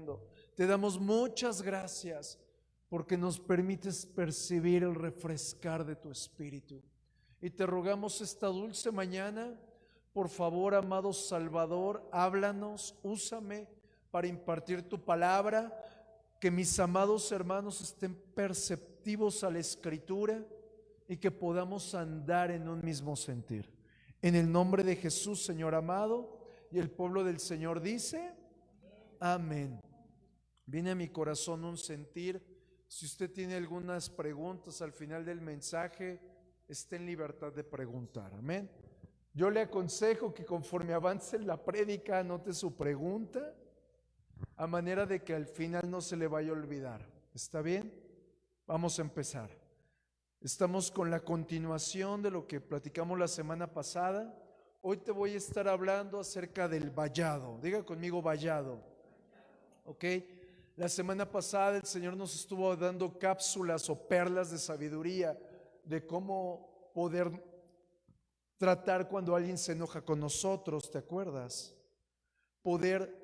sucediendo. Te damos muchas gracias porque nos permites percibir el refrescar de tu Espíritu. Y te rogamos esta dulce mañana, por favor, amado Salvador, háblanos, úsame para impartir tu palabra, que mis amados hermanos estén perceptivos a la Escritura y que podamos andar en un mismo sentir. En el nombre de Jesús, Señor amado, y el pueblo del Señor dice, amén. Viene a mi corazón un sentir. Si usted tiene algunas preguntas al final del mensaje, esté en libertad de preguntar, amén. Yo le aconsejo que conforme avance la prédica anote su pregunta, a manera de que al final no se le vaya a olvidar. ¿Está bien? Vamos a empezar. Estamos con la continuación de lo que platicamos la semana pasada. Hoy te voy a estar hablando acerca del vallado. Diga conmigo vallado. ¿Ok? La semana pasada el Señor nos estuvo dando cápsulas o perlas de sabiduría de cómo poder tratar cuando alguien se enoja con nosotros, ¿te acuerdas? Poder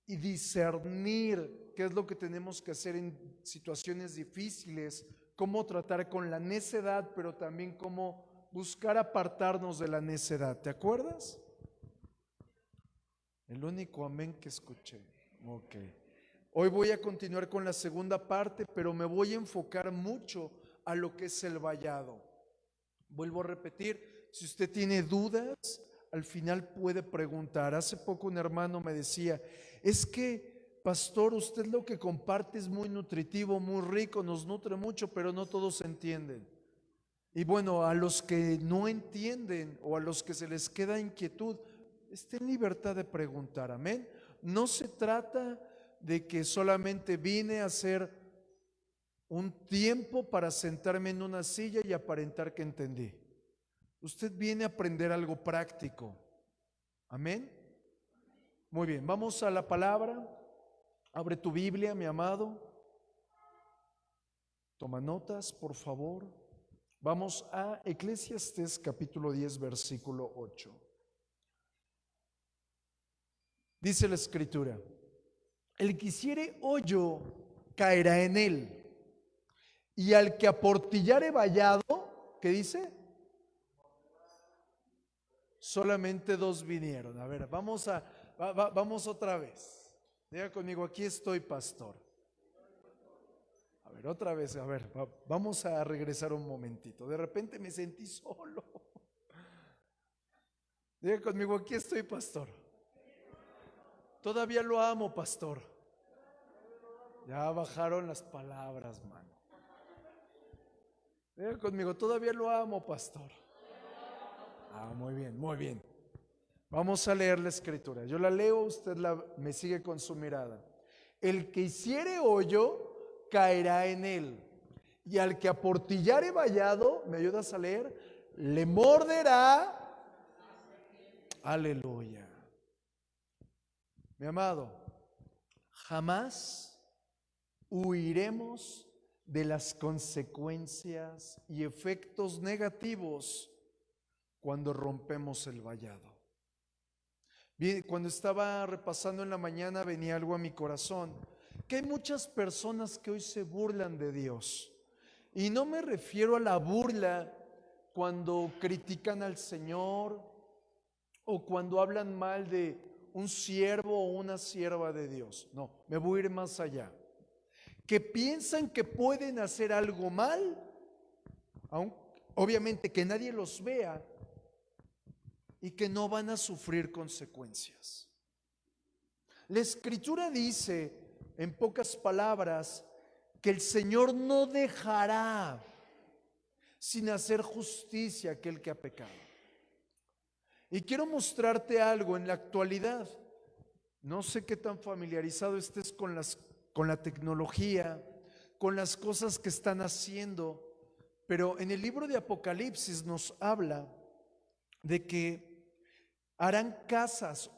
y discernir qué es lo que tenemos que hacer en situaciones difíciles, cómo tratar con la necedad, pero también cómo buscar apartarnos de la necedad. ¿Te acuerdas? El único amén que escuché. Ok. Hoy voy a continuar con la segunda parte, pero me voy a enfocar mucho a lo que es el vallado. Vuelvo a repetir, si usted tiene dudas, al final puede preguntar. Hace poco un hermano me decía, es que, pastor, usted lo que comparte es muy nutritivo, muy rico, nos nutre mucho, pero no todos entienden. Y bueno, a los que no entienden o a los que se les queda inquietud, esté en libertad de preguntar, amén. No se trata de que solamente vine a hacer un tiempo para sentarme en una silla y aparentar que entendí. Usted viene a aprender algo práctico, amén. Muy bien, vamos a la palabra. Abre tu Biblia, mi amado. Toma notas, por favor. Vamos a Eclesiastés capítulo 10, versículo 8. Dice la Escritura, el que hiciere hoyo caerá en él, y al que aportillare vallado, ¿qué dice? Solamente dos vinieron. A ver, vamos otra vez. Diga conmigo, aquí estoy, pastor. A ver, otra vez, a ver, vamos a regresar un momentito. De repente me sentí solo. Diga conmigo, aquí estoy, pastor. Todavía lo amo, pastor. Ya bajaron las palabras, mano. Diga conmigo, todavía lo amo, pastor. Ah, muy bien, muy bien. Vamos a leer la Escritura. Yo la leo, usted me sigue con su mirada. El que hiciere hoyo caerá en él, y al que aportillare vallado, ¿me ayudas a leer? Le morderá. Aleluya. Mi amado, jamás huiremos de las consecuencias y efectos negativos cuando rompemos el vallado. Bien, cuando estaba repasando en la mañana venía algo a mi corazón, que hay muchas personas que hoy se burlan de Dios. Y no me refiero a la burla cuando critican al Señor o cuando hablan mal de un siervo o una sierva de Dios. No, me voy a ir más allá. Que piensan que pueden hacer algo mal, aunque obviamente que nadie los vea, y que no van a sufrir consecuencias. La Escritura dice, en pocas palabras, que el Señor no dejará sin hacer justicia a aquel que ha pecado. Y quiero mostrarte algo en la actualidad. No sé qué tan familiarizado estés con la tecnología, con las cosas que están haciendo, pero en el libro de Apocalipsis nos habla de que harán casas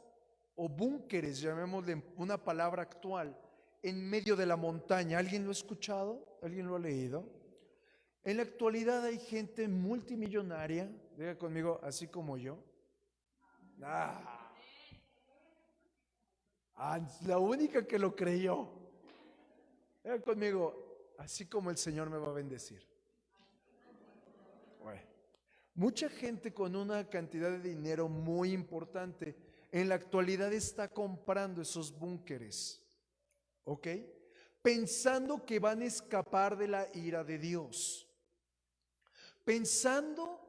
o búnkeres, llamémosle una palabra actual, en medio de la montaña. ¿Alguien lo ha escuchado? ¿Alguien lo ha leído? En la actualidad hay gente multimillonaria, diga conmigo, así como yo. La única que lo creyó. Vean conmigo, así como el Señor me va a bendecir. Bueno, mucha gente con una cantidad de dinero muy importante en la actualidad está comprando esos búnkeres, ¿ok? Pensando que van a escapar de la ira de Dios. Pensando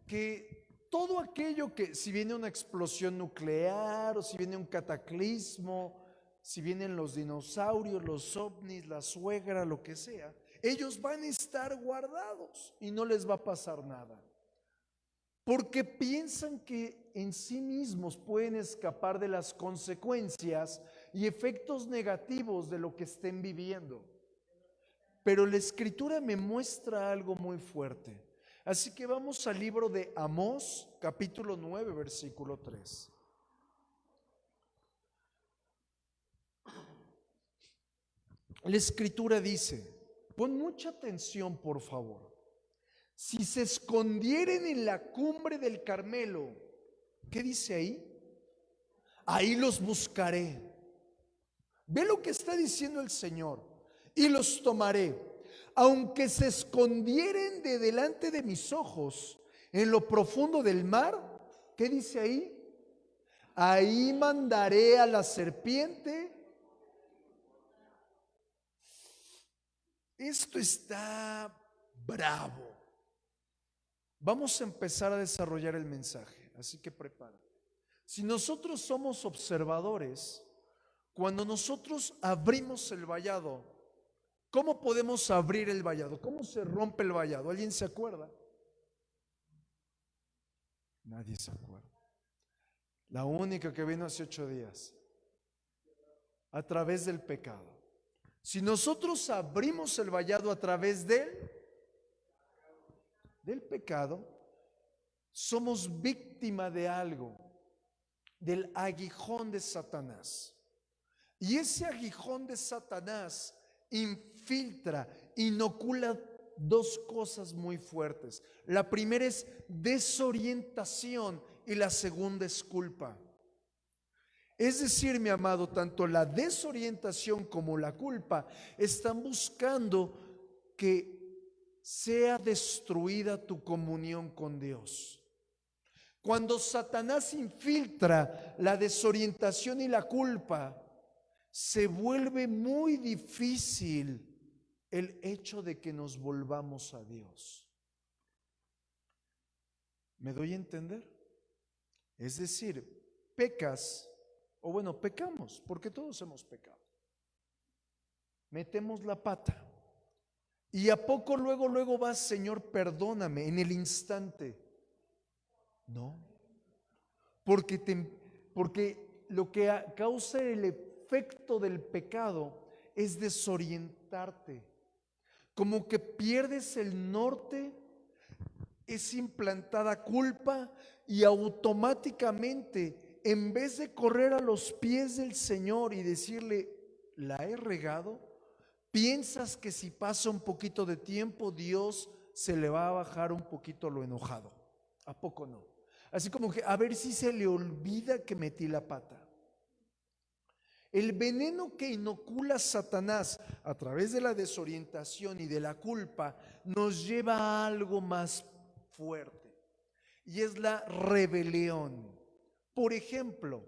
que todo aquello que, si viene una explosión nuclear o si viene un cataclismo, si vienen los dinosaurios, los ovnis, la suegra, lo que sea, ellos van a estar guardados y no les va a pasar nada. Porque piensan que en sí mismos pueden escapar de las consecuencias y efectos negativos de lo que estén viviendo. Pero la Escritura me muestra algo muy fuerte. Así que vamos al libro de Amós, capítulo 9, versículo 3. La Escritura dice, pon mucha atención por favor. Si se escondieren en la cumbre del Carmelo, ¿qué dice ahí? Ahí los buscaré. Ve lo que está diciendo el Señor. Y los tomaré. Aunque se escondieren de delante de mis ojos en lo profundo del mar, ¿qué dice ahí? Ahí mandaré a la serpiente. Esto está bravo. Vamos a empezar a desarrollar el mensaje, así que prepárate. Si nosotros somos observadores, cuando nosotros abrimos el vallado, ¿cómo podemos abrir el vallado? ¿Cómo se rompe el vallado? ¿Alguien se acuerda? Nadie se acuerda. La única que vino hace 8 días, a través del pecado. Si nosotros abrimos el vallado a través del pecado, somos víctima de algo, del aguijón de Satanás. Y ese aguijón de Satanás infiltra, inocula dos cosas muy fuertes. La primera es desorientación y la segunda es culpa. Es decir, mi amado, tanto la desorientación como la culpa están buscando que sea destruida tu comunión con Dios. Cuando Satanás infiltra la desorientación y la culpa, se vuelve muy difícil el hecho de que nos volvamos a Dios. ¿Me doy a entender? Es decir, pecas, o bueno, pecamos, porque todos hemos pecado. Metemos la pata. Y a poco luego vas, Señor, perdóname, en el instante. No, porque lo que causa el efecto del pecado es desorientarte. Como que pierdes el norte, es implantada culpa y automáticamente, en vez de correr a los pies del Señor y decirle, la he regado, piensas que si pasa un poquito de tiempo, Dios se le va a bajar un poquito lo enojado. ¿A poco no? Así como que a ver si se le olvida que metí la pata. El veneno que inocula Satanás a través de la desorientación y de la culpa nos lleva a algo más fuerte, y es la rebelión. Por ejemplo,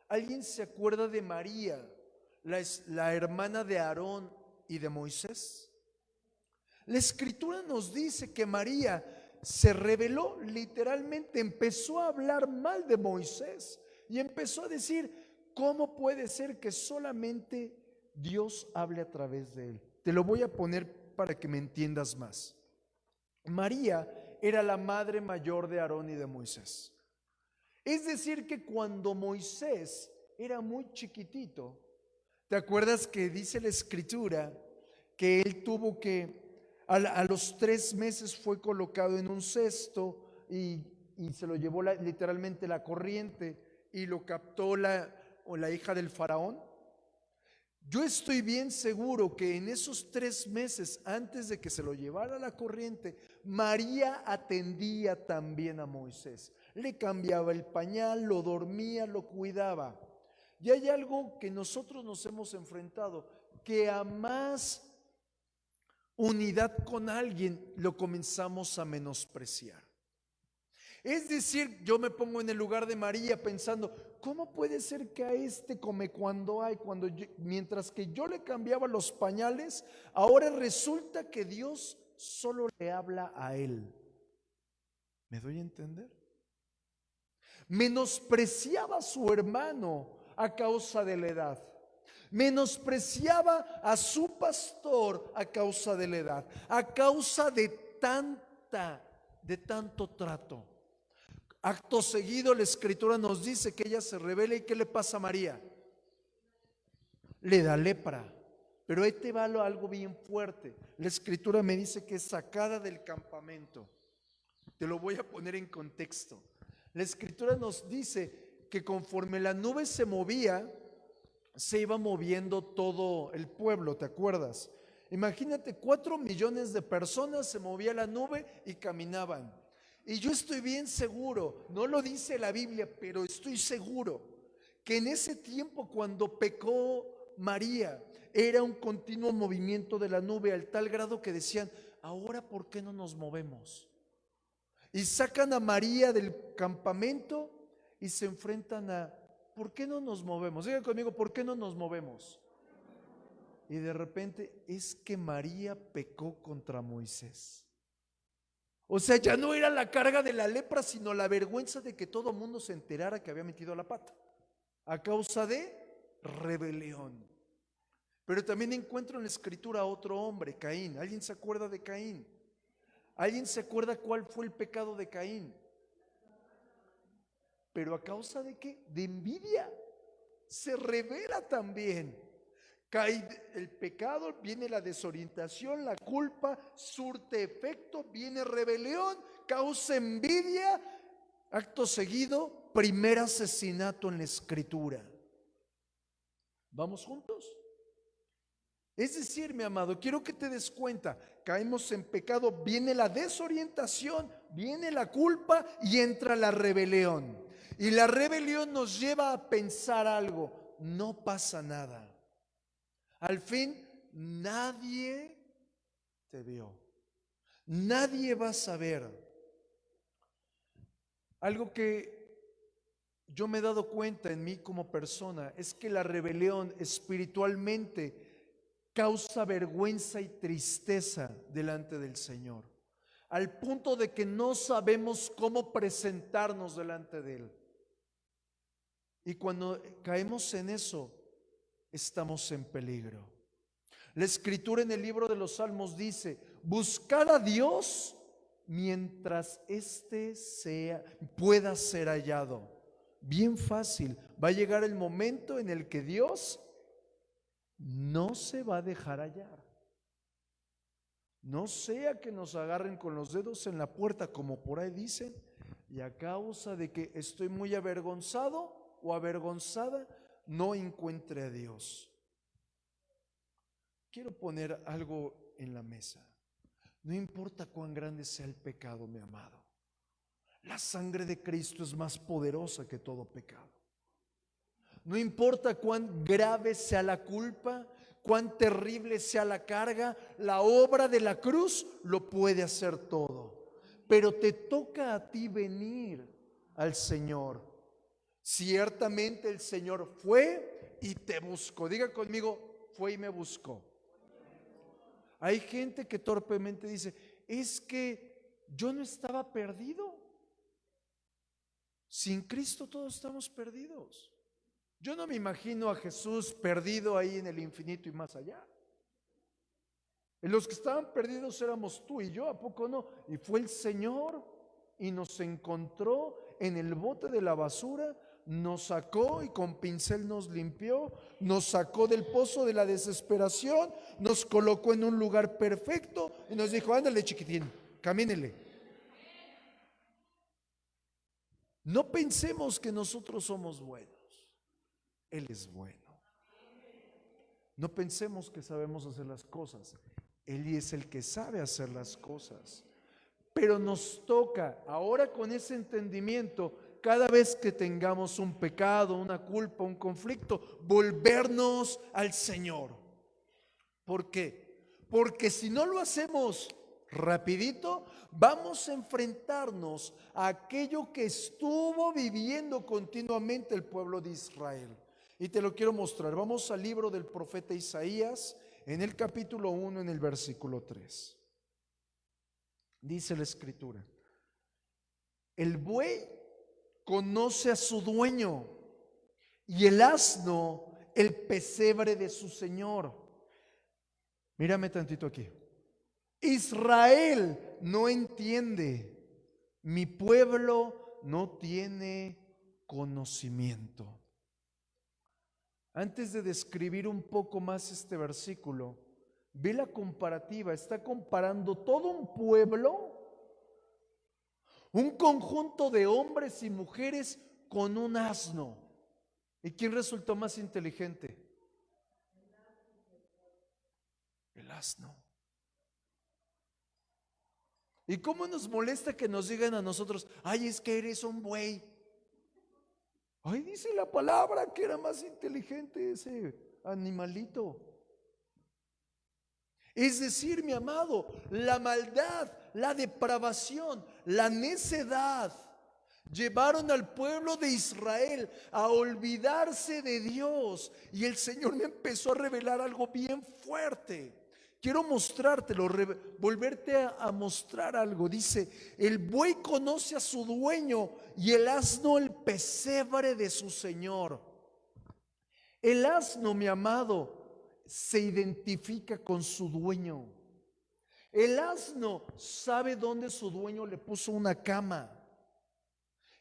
¿alguien se acuerda de María, la hermana de Aarón y de Moisés? La Escritura nos dice que María se rebeló, literalmente empezó a hablar mal de Moisés y empezó a decir, ¿cómo puede ser que solamente Dios hable a través de él? Te lo voy a poner para que me entiendas más. María era la madre mayor de Aarón y de Moisés. Es decir, que cuando Moisés era muy chiquitito, ¿te acuerdas que dice la Escritura que él tuvo que, a los 3 meses fue colocado en un cesto y se lo llevó literalmente la corriente y lo captó la hija del faraón? Yo estoy bien seguro que en esos 3 meses antes de que se lo llevara la corriente, María atendía también a Moisés. Le cambiaba el pañal, lo dormía, lo cuidaba. Y hay algo que nosotros nos hemos enfrentado, que a más unidad con alguien lo comenzamos a menospreciar. Es decir, yo me pongo en el lugar de María pensando, ¿cómo puede ser que a este come cuando hay, mientras que yo le cambiaba los pañales, ahora resulta que Dios solo le habla a él? ¿Me doy a entender? Menospreciaba a su hermano a causa de la edad. Menospreciaba a su pastor a causa de la edad, a causa de tanto trato. Acto seguido la escritura nos dice que ella se revela. ¿Y qué le pasa a María? Le da lepra. Pero ahí te va algo bien fuerte. La escritura me dice que es sacada del campamento. Te lo voy a poner en contexto. La escritura nos dice que conforme la nube se movía, se iba moviendo todo el pueblo, ¿te acuerdas? Imagínate, 4 millones de personas, se movía la nube y caminaban. Y yo estoy bien seguro, no lo dice la Biblia, pero estoy seguro que en ese tiempo, cuando pecó María, era un continuo movimiento de la nube, al tal grado que decían, ahora ¿por qué no nos movemos? Y sacan a María del campamento y se enfrentan a, ¿por qué no nos movemos? Digan conmigo, ¿por qué no nos movemos? Y de repente es que María pecó contra Moisés. O sea, ya no era la carga de la lepra, sino la vergüenza de que todo el mundo se enterara que había metido la pata, a causa de rebelión. Pero también encuentro en la escritura a otro hombre, Caín. ¿Alguien se acuerda de Caín? ¿Alguien se acuerda cuál fue el pecado de Caín? Pero ¿a causa de qué? De envidia. Se revela también. Cae el pecado, viene la desorientación, la culpa, surte efecto, viene rebelión, causa envidia. Acto seguido, primer asesinato en la escritura. ¿Vamos juntos? Es decir, mi amado, quiero que te des cuenta, caemos en pecado, viene la desorientación, viene la culpa y entra la rebelión. Y la rebelión nos lleva a pensar algo, no pasa nada. Al fin, nadie te vio, nadie va a saber. Algo que yo me he dado cuenta en mí como persona es que la rebelión espiritualmente causa vergüenza y tristeza delante del Señor, al punto de que no sabemos cómo presentarnos delante de Él. Y cuando caemos en eso, estamos en peligro. La escritura en el libro de los Salmos dice, buscad a Dios mientras pueda ser hallado. Bien fácil, va a llegar el momento en el que Dios no se va a dejar hallar. No sea que nos agarren con los dedos en la puerta, como por ahí dicen, y a causa de que estoy muy avergonzado o avergonzada, no encuentre a Dios. Quiero poner algo en la mesa. No importa cuán grande sea el pecado, mi amado, la sangre de Cristo es más poderosa que todo pecado. No importa cuán grave sea la culpa, cuán terrible sea la carga, la obra de la cruz lo puede hacer todo. Pero te toca a ti venir al Señor. Ciertamente el Señor fue y te buscó. Diga conmigo, fue y me buscó. Hay gente que torpemente dice, es que yo no estaba perdido. Sin Cristo todos estamos perdidos. Yo no me imagino a Jesús perdido ahí en el infinito y más allá. Los que estaban perdidos éramos tú y yo, ¿a poco no? Y fue el Señor y nos encontró en el bote de la basura, nos sacó y con pincel nos limpió, nos sacó del pozo de la desesperación, nos colocó en un lugar perfecto y nos dijo, ándale chiquitín, camínele. No pensemos que nosotros somos buenos. Él es bueno. No pensemos que sabemos hacer las cosas. Él es el que sabe hacer las cosas. Pero nos toca, ahora con ese entendimiento, cada vez que tengamos un pecado, una culpa, un conflicto, volvernos al Señor. ¿Por qué? Porque si no lo hacemos rapidito, vamos a enfrentarnos a aquello que estuvo viviendo continuamente el pueblo de Israel. Y te lo quiero mostrar. Vamos al libro del profeta Isaías, en el capítulo 1, en el versículo 3. Dice la Escritura: el buey conoce a su dueño y el asno el pesebre de su señor. Mírame tantito aquí. Israel no entiende, mi pueblo no tiene conocimiento. Antes de describir un poco más este versículo, ve la comparativa. Está comparando todo un pueblo, un conjunto de hombres y mujeres, con un asno. ¿Y quién resultó más inteligente? El asno. ¿Y cómo nos molesta que nos digan a nosotros: ay, es que eres un buey? Ay, dice la palabra que era más inteligente ese animalito. Es decir, mi amado, la maldad, la depravación, la necedad llevaron al pueblo de Israel a olvidarse de Dios. Y el Señor me empezó a revelar algo bien fuerte. Quiero mostrártelo, volverte a mostrar algo. Dice: el buey conoce a su dueño y el asno el pesebre de su señor. El asno, mi amado, se identifica con su dueño. El asno sabe dónde su dueño le puso una cama.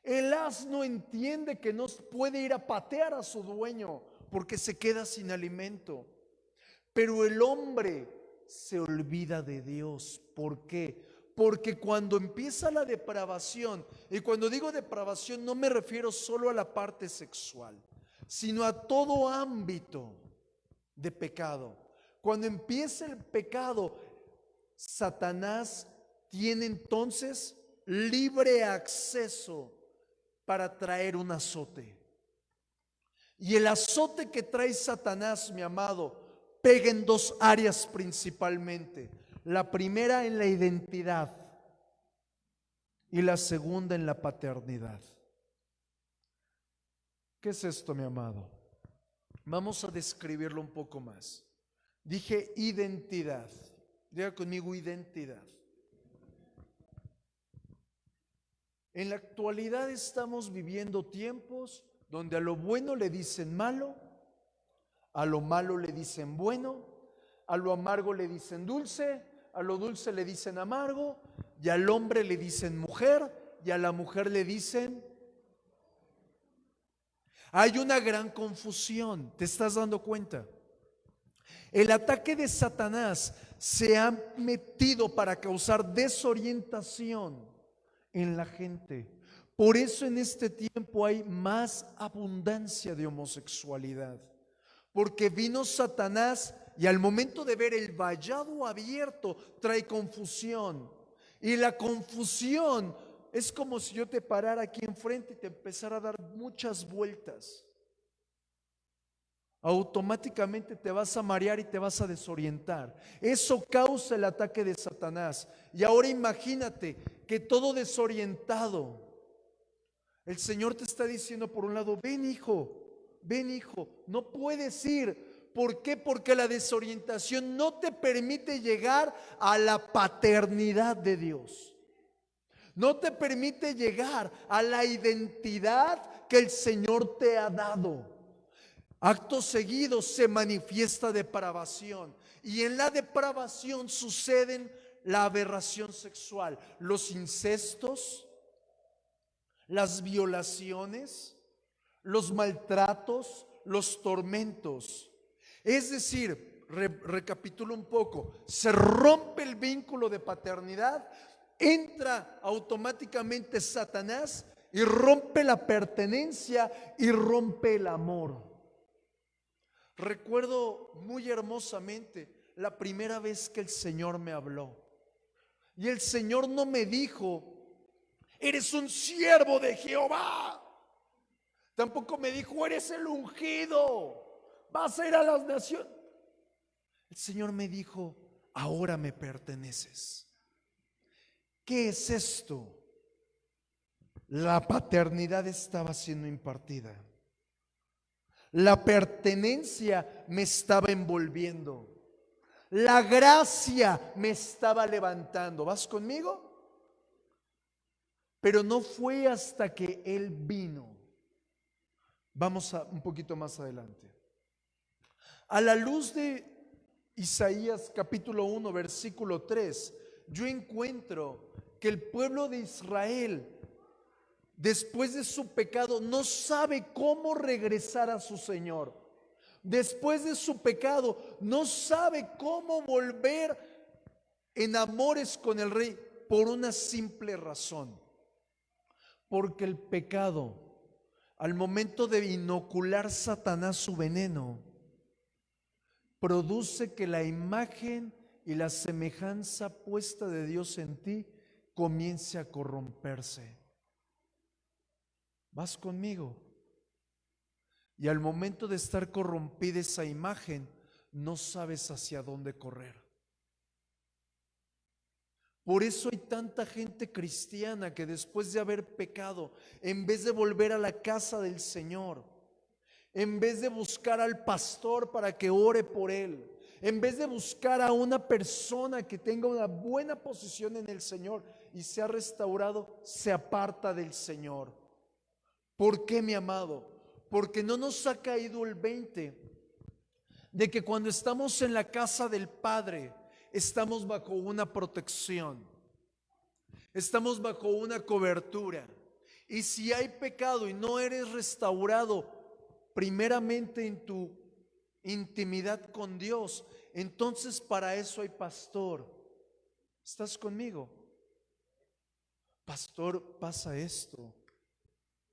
El asno entiende que no puede ir a patear a su dueño porque se queda sin alimento. Pero el hombre se olvida de Dios. ¿Por qué? Porque cuando empieza la depravación, y cuando digo depravación no me refiero solo a la parte sexual, sino a todo ámbito de pecado. Cuando empieza el pecado, Satanás tiene entonces libre acceso para traer un azote. Y el azote que trae Satanás, mi amado, pega en dos áreas principalmente. La primera en la identidad y la segunda en la paternidad. ¿Qué es esto, mi amado? Vamos a describirlo un poco más. Dije identidad. Diga conmigo: identidad. En la actualidad estamos viviendo tiempos donde a lo bueno le dicen malo, a lo malo le dicen bueno, a lo amargo le dicen dulce, a lo dulce le dicen amargo, y al hombre le dicen mujer, y a la mujer le dicen... Hay una gran confusión, ¿te estás dando cuenta? El ataque de Satanás se ha metido para causar desorientación en la gente. Por eso en este tiempo hay más abundancia de homosexualidad. Porque vino Satanás y al momento de ver el vallado abierto trae confusión. Y la confusión es como si yo te parara aquí enfrente y te empezara a dar muchas vueltas. Automáticamente te vas a marear y te vas a desorientar. Eso causa el ataque de Satanás. Y ahora imagínate que todo desorientado, el Señor te está diciendo por un lado: ven hijo, no puedes ir. ¿Por qué? Porque la desorientación no te permite llegar a la paternidad de Dios. No te permite llegar a la identidad que el Señor te ha dado. Acto seguido se manifiesta depravación, y en la depravación suceden la aberración sexual, los incestos, las violaciones, los maltratos, los tormentos. Es decir, recapitulo un poco, se rompe el vínculo de paternidad, entra automáticamente Satanás y rompe la pertenencia y rompe el amor. Recuerdo muy hermosamente la primera vez que el Señor me habló. Y el Señor no me dijo: eres un siervo de Jehová. Tampoco me dijo, eres el ungido, vas a ir a las naciones. El Señor me dijo, ahora me perteneces. ¿Qué es esto? La paternidad estaba siendo impartida. La pertenencia me estaba envolviendo. La gracia me estaba levantando. ¿Vas conmigo? Pero no fue hasta que Él vino. Vamos a un poquito más adelante. A la luz de Isaías capítulo 1, versículo 3, yo encuentro que el pueblo de Israel, después de su pecado, no sabe cómo regresar a su Señor. Después de su pecado, no sabe cómo volver en amores con el Rey, por una simple razón. Porque el pecado, al momento de inocular Satanás su veneno, produce que la imagen y la semejanza puesta de Dios en ti comience a corromperse. ¿Vas conmigo? Y al momento de estar corrompida esa imagen, no sabes hacia dónde correr. Por eso hay tanta gente cristiana que después de haber pecado, en vez de volver a la casa del Señor, en vez de buscar al pastor para que ore por él, en vez de buscar a una persona que tenga una buena posición en el Señor y sea restaurado, se aparta del Señor. ¿Por qué, mi amado? Porque no nos ha caído el 20 de que cuando estamos en la casa del Padre, estamos bajo una protección, estamos bajo una cobertura. Y si hay pecado y no eres restaurado primeramente en tu intimidad con Dios, entonces para eso hay pastor. ¿Estás conmigo? Pastor, pasa esto.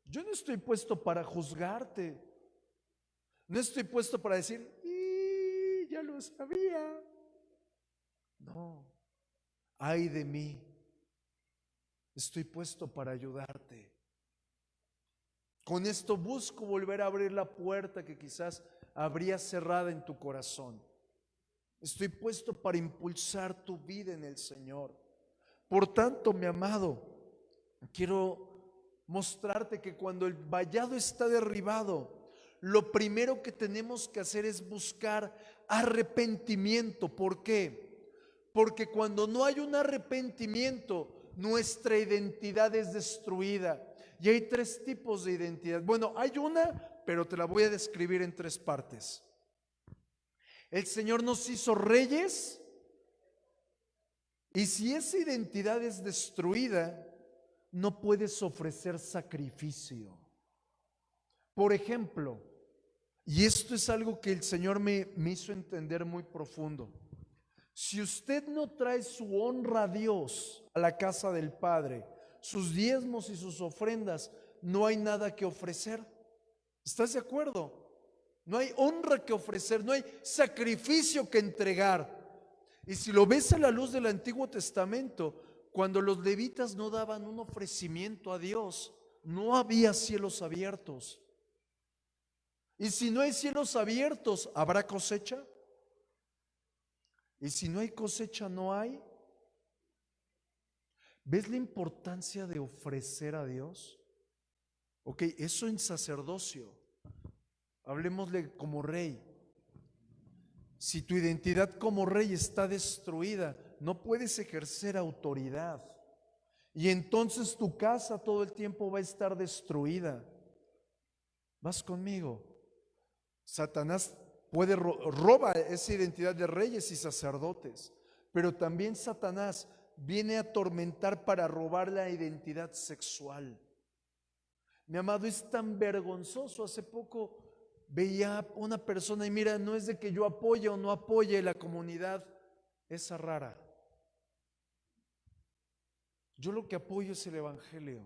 Yo no estoy puesto para juzgarte. No estoy puesto para decir, ya lo sabía. No, ay de mí. Estoy puesto para ayudarte. Con esto busco volver a abrir la puerta que quizás habría cerrada en tu corazón. Estoy puesto para impulsar tu vida en el Señor. Por tanto, mi amado, quiero mostrarte que cuando el vallado está derribado, lo primero que tenemos que hacer es buscar arrepentimiento. ¿Por qué? Porque cuando no hay un arrepentimiento, nuestra identidad es destruida. Y hay 3 tipos de identidad. Bueno, hay una, pero te la voy a describir en 3 partes. El Señor nos hizo reyes, y si esa identidad es destruida, no puedes ofrecer sacrificio. Por ejemplo, y esto es algo que el Señor me hizo entender muy profundo. Si usted no trae su honra a Dios a la casa del Padre, sus diezmos y sus ofrendas, no hay nada que ofrecer. ¿Estás de acuerdo? No hay honra que ofrecer, no hay sacrificio que entregar. Y si lo ves a la luz del Antiguo Testamento, cuando los levitas no daban un ofrecimiento a Dios, no había cielos abiertos. Y si no hay cielos abiertos, ¿habrá cosecha? Y si no hay cosecha, no hay. ¿Ves la importancia de ofrecer a Dios? Ok, eso en sacerdocio. Hablemosle como rey. Si tu identidad como rey está destruida, no puedes ejercer autoridad. Y entonces tu casa todo el tiempo va a estar destruida. ¿Vas conmigo? Satanás roba esa identidad de reyes y sacerdotes, pero también Satanás viene a atormentar para robar la identidad sexual. Mi amado, es tan vergonzoso. Hace poco veía una persona y mira, no es de que yo apoye o no apoye la comunidad esa rara. Yo lo que apoyo es el Evangelio.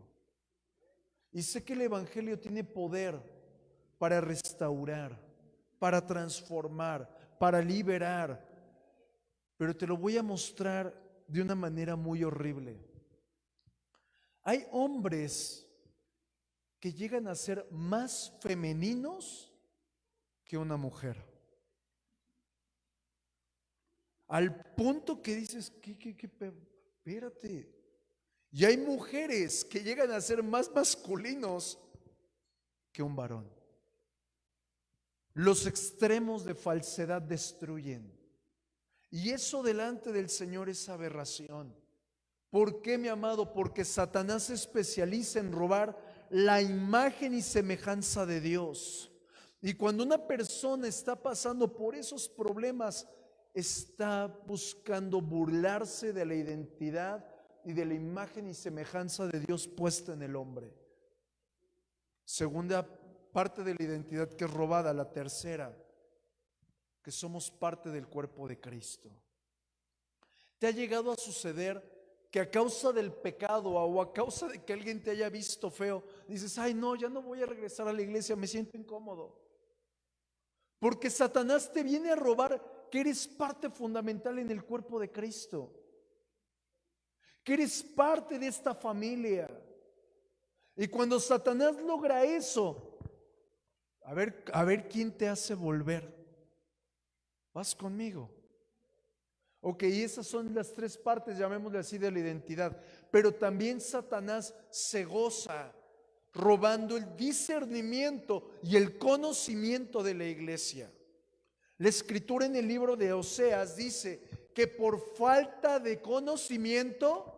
Y sé que el Evangelio tiene poder para restaurar, para transformar, para liberar. Pero te lo voy a mostrar de una manera muy horrible. Hay hombres que llegan a ser más femeninos que una mujer. Al punto que dices, espérate. Y hay mujeres que llegan a ser más masculinos que un varón. Los extremos de falsedad destruyen. Y eso delante del Señor es aberración. ¿Por qué, mi amado? Porque Satanás se especializa en robar la imagen y semejanza de Dios. Y cuando una persona está pasando por esos problemas, está buscando burlarse de la identidad y de la imagen y semejanza de Dios puesta en el hombre. Segunda parte de la identidad que es robada. La tercera, que somos parte del cuerpo de Cristo. ¿Te ha llegado a suceder que a causa del pecado o a causa de que alguien te haya visto feo, dices, ay no, ya no voy a regresar a la iglesia, me siento incómodo? Porque Satanás te viene a robar que eres parte fundamental en el cuerpo de Cristo, que eres parte de esta familia. Y cuando Satanás logra eso, a ver quién te hace volver. ¿Vas conmigo? Ok, esas son las tres partes, llamémosle así, de la identidad. Pero también Satanás se goza robando el discernimiento y el conocimiento de la iglesia. La escritura en el libro de Oseas dice que por falta de conocimiento,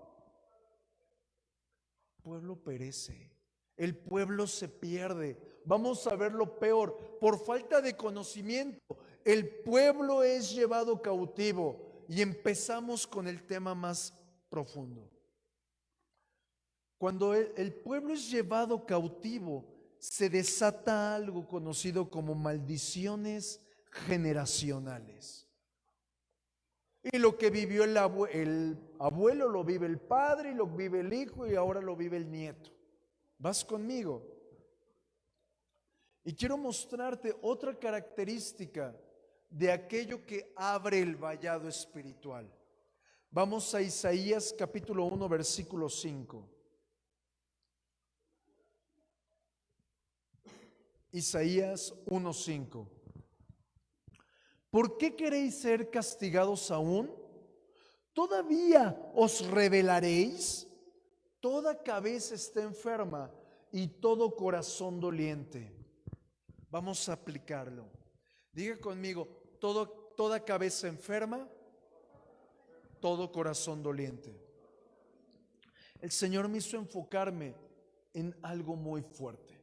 el pueblo perece, el pueblo se pierde. Vamos a ver lo peor, por falta de conocimiento, el pueblo es llevado cautivo. Y empezamos con el tema más profundo. Cuando el pueblo es llevado cautivo, se desata algo conocido como maldiciones generacionales. Y lo que vivió el abuelo lo vive el padre, y lo vive el hijo, y ahora lo vive el nieto. ¿Vas conmigo? Y quiero mostrarte otra característica de aquello que abre el vallado espiritual. Vamos a Isaías capítulo 1, versículo 5. Isaías 1:5. ¿Por qué queréis ser castigados aún? ¿Todavía os rebelaréis? Toda cabeza está enferma y todo corazón doliente. Vamos a aplicarlo. Diga conmigo, toda cabeza enferma, todo corazón doliente. El Señor me hizo enfocarme en algo muy fuerte.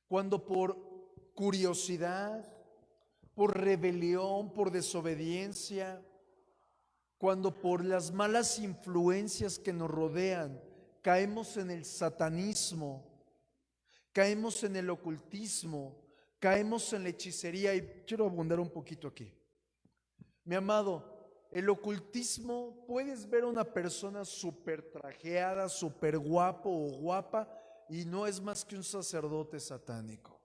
Cuando por curiosidad, por rebelión, por desobediencia, cuando por las malas influencias que nos rodean, caemos en el satanismo, caemos en el ocultismo, caemos en la hechicería. Y quiero abundar un poquito aquí. Mi amado, el ocultismo, puedes ver a una persona súper trajeada, súper guapo o guapa, y no es más que un sacerdote satánico.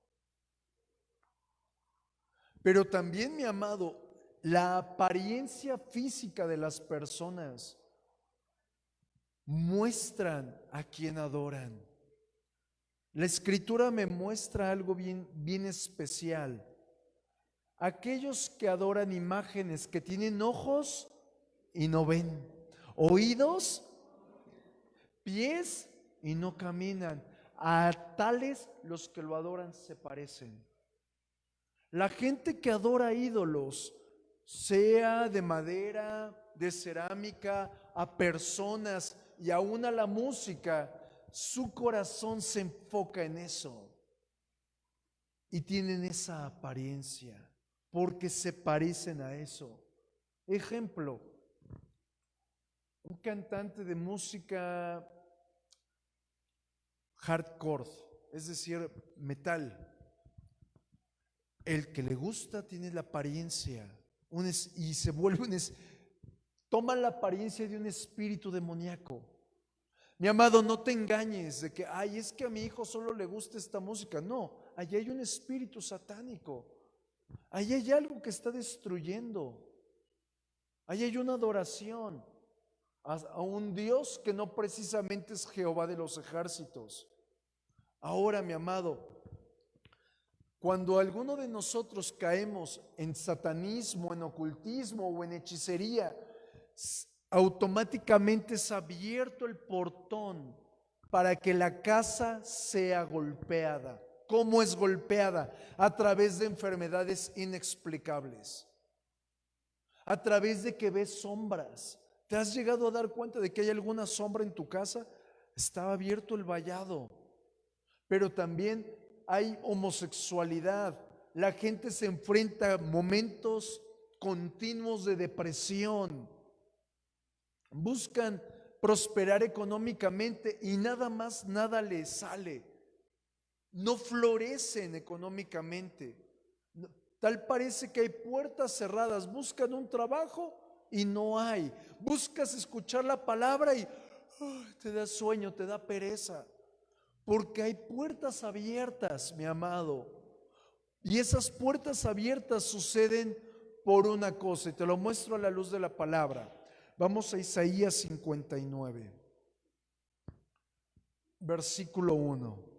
Pero también, mi amado, la apariencia física de las personas muestran a quien adoran. La escritura me muestra algo bien especial. Aquellos que adoran imágenes que tienen ojos y no ven, oídos, pies y no caminan, a tales los que lo adoran se parecen. La gente que adora ídolos, sea de madera, de cerámica, a personas y aún a la música, su corazón se enfoca en eso y tienen esa apariencia porque se parecen a eso. Ejemplo, un cantante de música hardcore, es decir, metal. El que le gusta tiene la apariencia y se vuelve toma la apariencia de un espíritu demoníaco. Mi amado, no te engañes de que, ay, es que a mi hijo solo le gusta esta música. No, allí hay un espíritu satánico. Allí hay algo que está destruyendo. Allí hay una adoración. a un Dios que no precisamente es Jehová de los ejércitos. Ahora, mi amado, cuando alguno de nosotros caemos en satanismo, en ocultismo o en hechicería, automáticamente es abierto el portón para que la casa sea golpeada. ¿Cómo es golpeada? A través de enfermedades inexplicables, a través de que ves sombras. ¿Te has llegado a dar cuenta de que hay alguna sombra en tu casa? Está abierto el vallado. Pero también hay homosexualidad. La gente se enfrenta a momentos continuos de depresión. Buscan prosperar económicamente y nada les sale. No florecen económicamente. Tal parece que hay puertas cerradas. Buscan un trabajo y no hay. Buscas escuchar la palabra y te da sueño, te da pereza. Porque hay puertas abiertas, mi amado. Y esas puertas abiertas suceden por una cosa. Y te lo muestro a la luz de la palabra. Vamos a Isaías 59, versículo 1.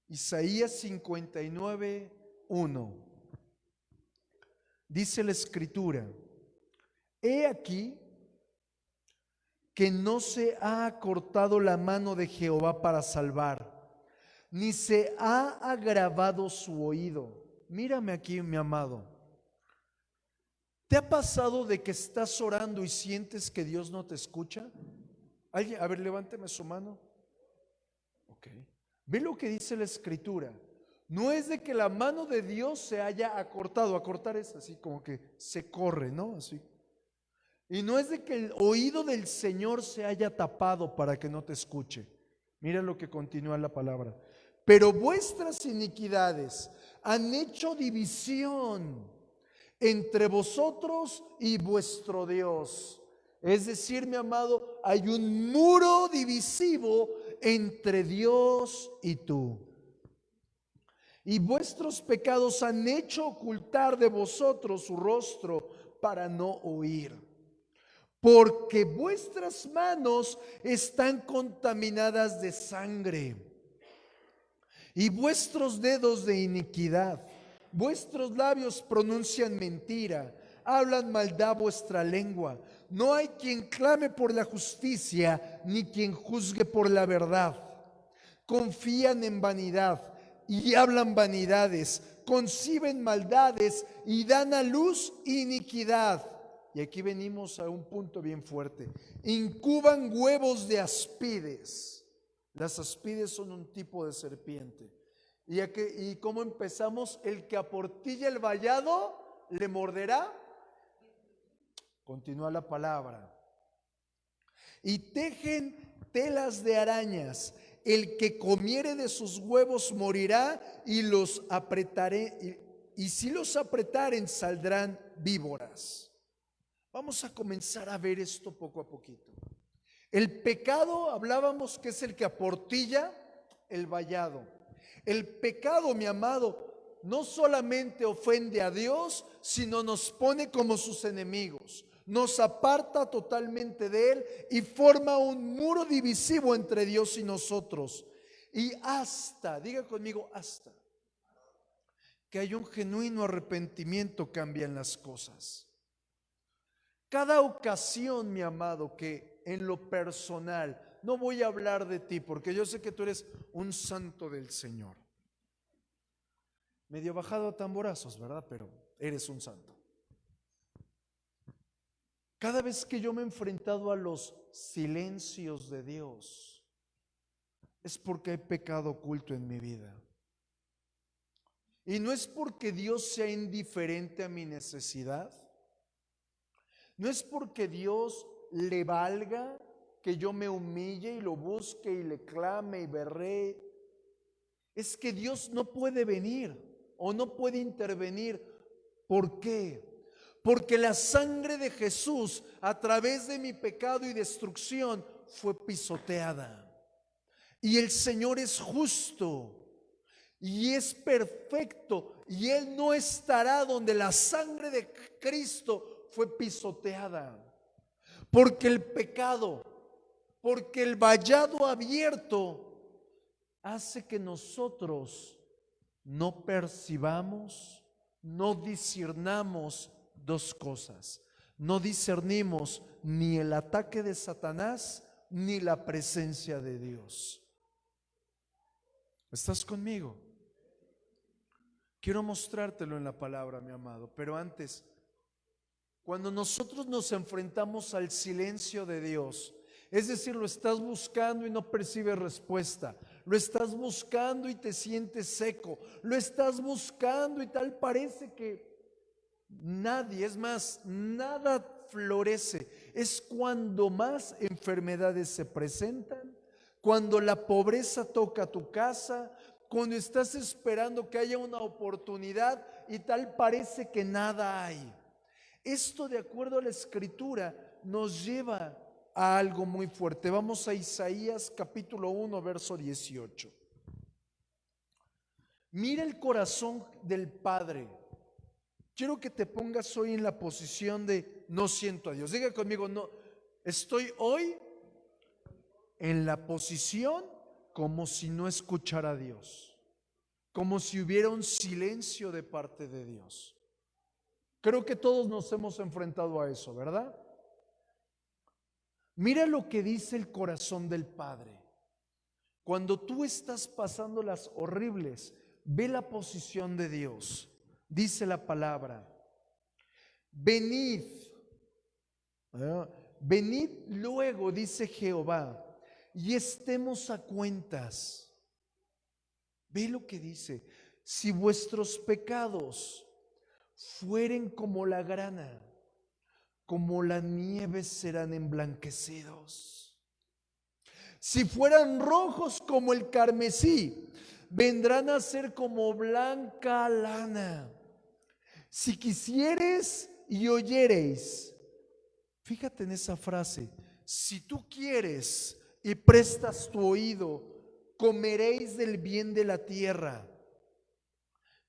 Isaías 59, 1. Dice la Escritura: he aquí que no se ha acortado la mano de Jehová para salvar, ni se ha agravado su oído. Mírame aquí, mi amado. ¿Te ha pasado de que estás orando y sientes que Dios no te escucha? ¿Alguien? A ver, levánteme su mano. Ok. Ve lo que dice la Escritura. No es de que la mano de Dios se haya acortado. Acortar es así como que se corre, ¿no? Así. Y no es de que el oído del Señor se haya tapado para que no te escuche. Mira lo que continúa la palabra. Pero vuestras iniquidades han hecho división entre vosotros y vuestro Dios. Es decir, mi amado, hay un muro divisivo entre Dios y tú. Y vuestros pecados han hecho ocultar de vosotros su rostro para no oír. Porque vuestras manos están contaminadas de sangre y vuestros dedos de iniquidad. Vuestros labios pronuncian mentira, hablan maldad vuestra lengua. No hay quien clame por la justicia, ni quien juzgue por la verdad. Confían en vanidad y hablan vanidades, conciben maldades y dan a luz iniquidad. Y aquí venimos a un punto bien fuerte. Incuban huevos de aspides. Las aspides son un tipo de serpiente. ¿Y cómo empezamos? El que aportilla el vallado le morderá. Continúa la palabra. Y tejen telas de arañas. El que comiere de sus huevos morirá, y los apretaré. Y si los apretaren, saldrán víboras. Vamos a comenzar a ver esto poco a poquito. El pecado, hablábamos que es el que aportilla el vallado. El pecado, mi amado, no solamente ofende a Dios, sino nos pone como sus enemigos. Nos aparta totalmente de Él y forma un muro divisivo entre Dios y nosotros. Y diga conmigo, hasta que haya un genuino arrepentimiento cambian las cosas. Cada ocasión, mi amado, que en lo personal, no voy a hablar de ti, porque yo sé que tú eres un santo del Señor. Medio bajado a tamborazos, ¿verdad? Pero eres un santo. Cada vez que yo me he enfrentado a los silencios de Dios, es porque hay pecado oculto en mi vida. Y no es porque Dios sea indiferente a mi necesidad. No es porque Dios le valga que yo me humille y lo busque y le clame y berree. Es que Dios no puede venir o no puede intervenir. ¿Por qué? Porque la sangre de Jesús a través de mi pecado y destrucción fue pisoteada. Y el Señor es justo. y es perfecto, y Él no estará donde la sangre de Cristo fue pisoteada. Porque el pecado, porque el vallado abierto hace que nosotros no percibamos, no discernamos dos cosas. No discernimos ni el ataque de Satanás ni la presencia de Dios. ¿Estás conmigo? Quiero mostrártelo en la palabra, mi amado, pero antes, cuando nosotros nos enfrentamos al silencio de Dios, es decir, lo estás buscando y no percibes respuesta, lo estás buscando y te sientes seco, lo estás buscando y tal parece que nadie, es más, nada florece. Es cuando más enfermedades se presentan, cuando la pobreza toca tu casa, cuando estás esperando que haya una oportunidad y tal parece que nada hay. Esto, de acuerdo a la Escritura, nos lleva a algo muy fuerte. Vamos a Isaías capítulo 1, verso 18. Mira el corazón del Padre. Quiero que te pongas hoy en la posición de no siento a Dios. Diga conmigo, no, estoy hoy en la posición como si no escuchara a Dios, como si hubiera un silencio de parte de Dios. Creo que todos nos hemos enfrentado a eso, ¿verdad? Mira lo que dice el corazón del Padre. Cuando tú estás pasando las horribles, ve la posición de Dios. Dice la palabra, venid, venid luego, dice Jehová, y estemos a cuentas. Ve lo que dice, si vuestros pecados fueren como la grana, como la nieve serán emblanquecidos. Si fueran rojos como el carmesí, vendrán a ser como blanca lana. Si quisieres y oyereis, fíjate en esa frase, si tú quieres y prestas tu oído, comeréis del bien de la tierra.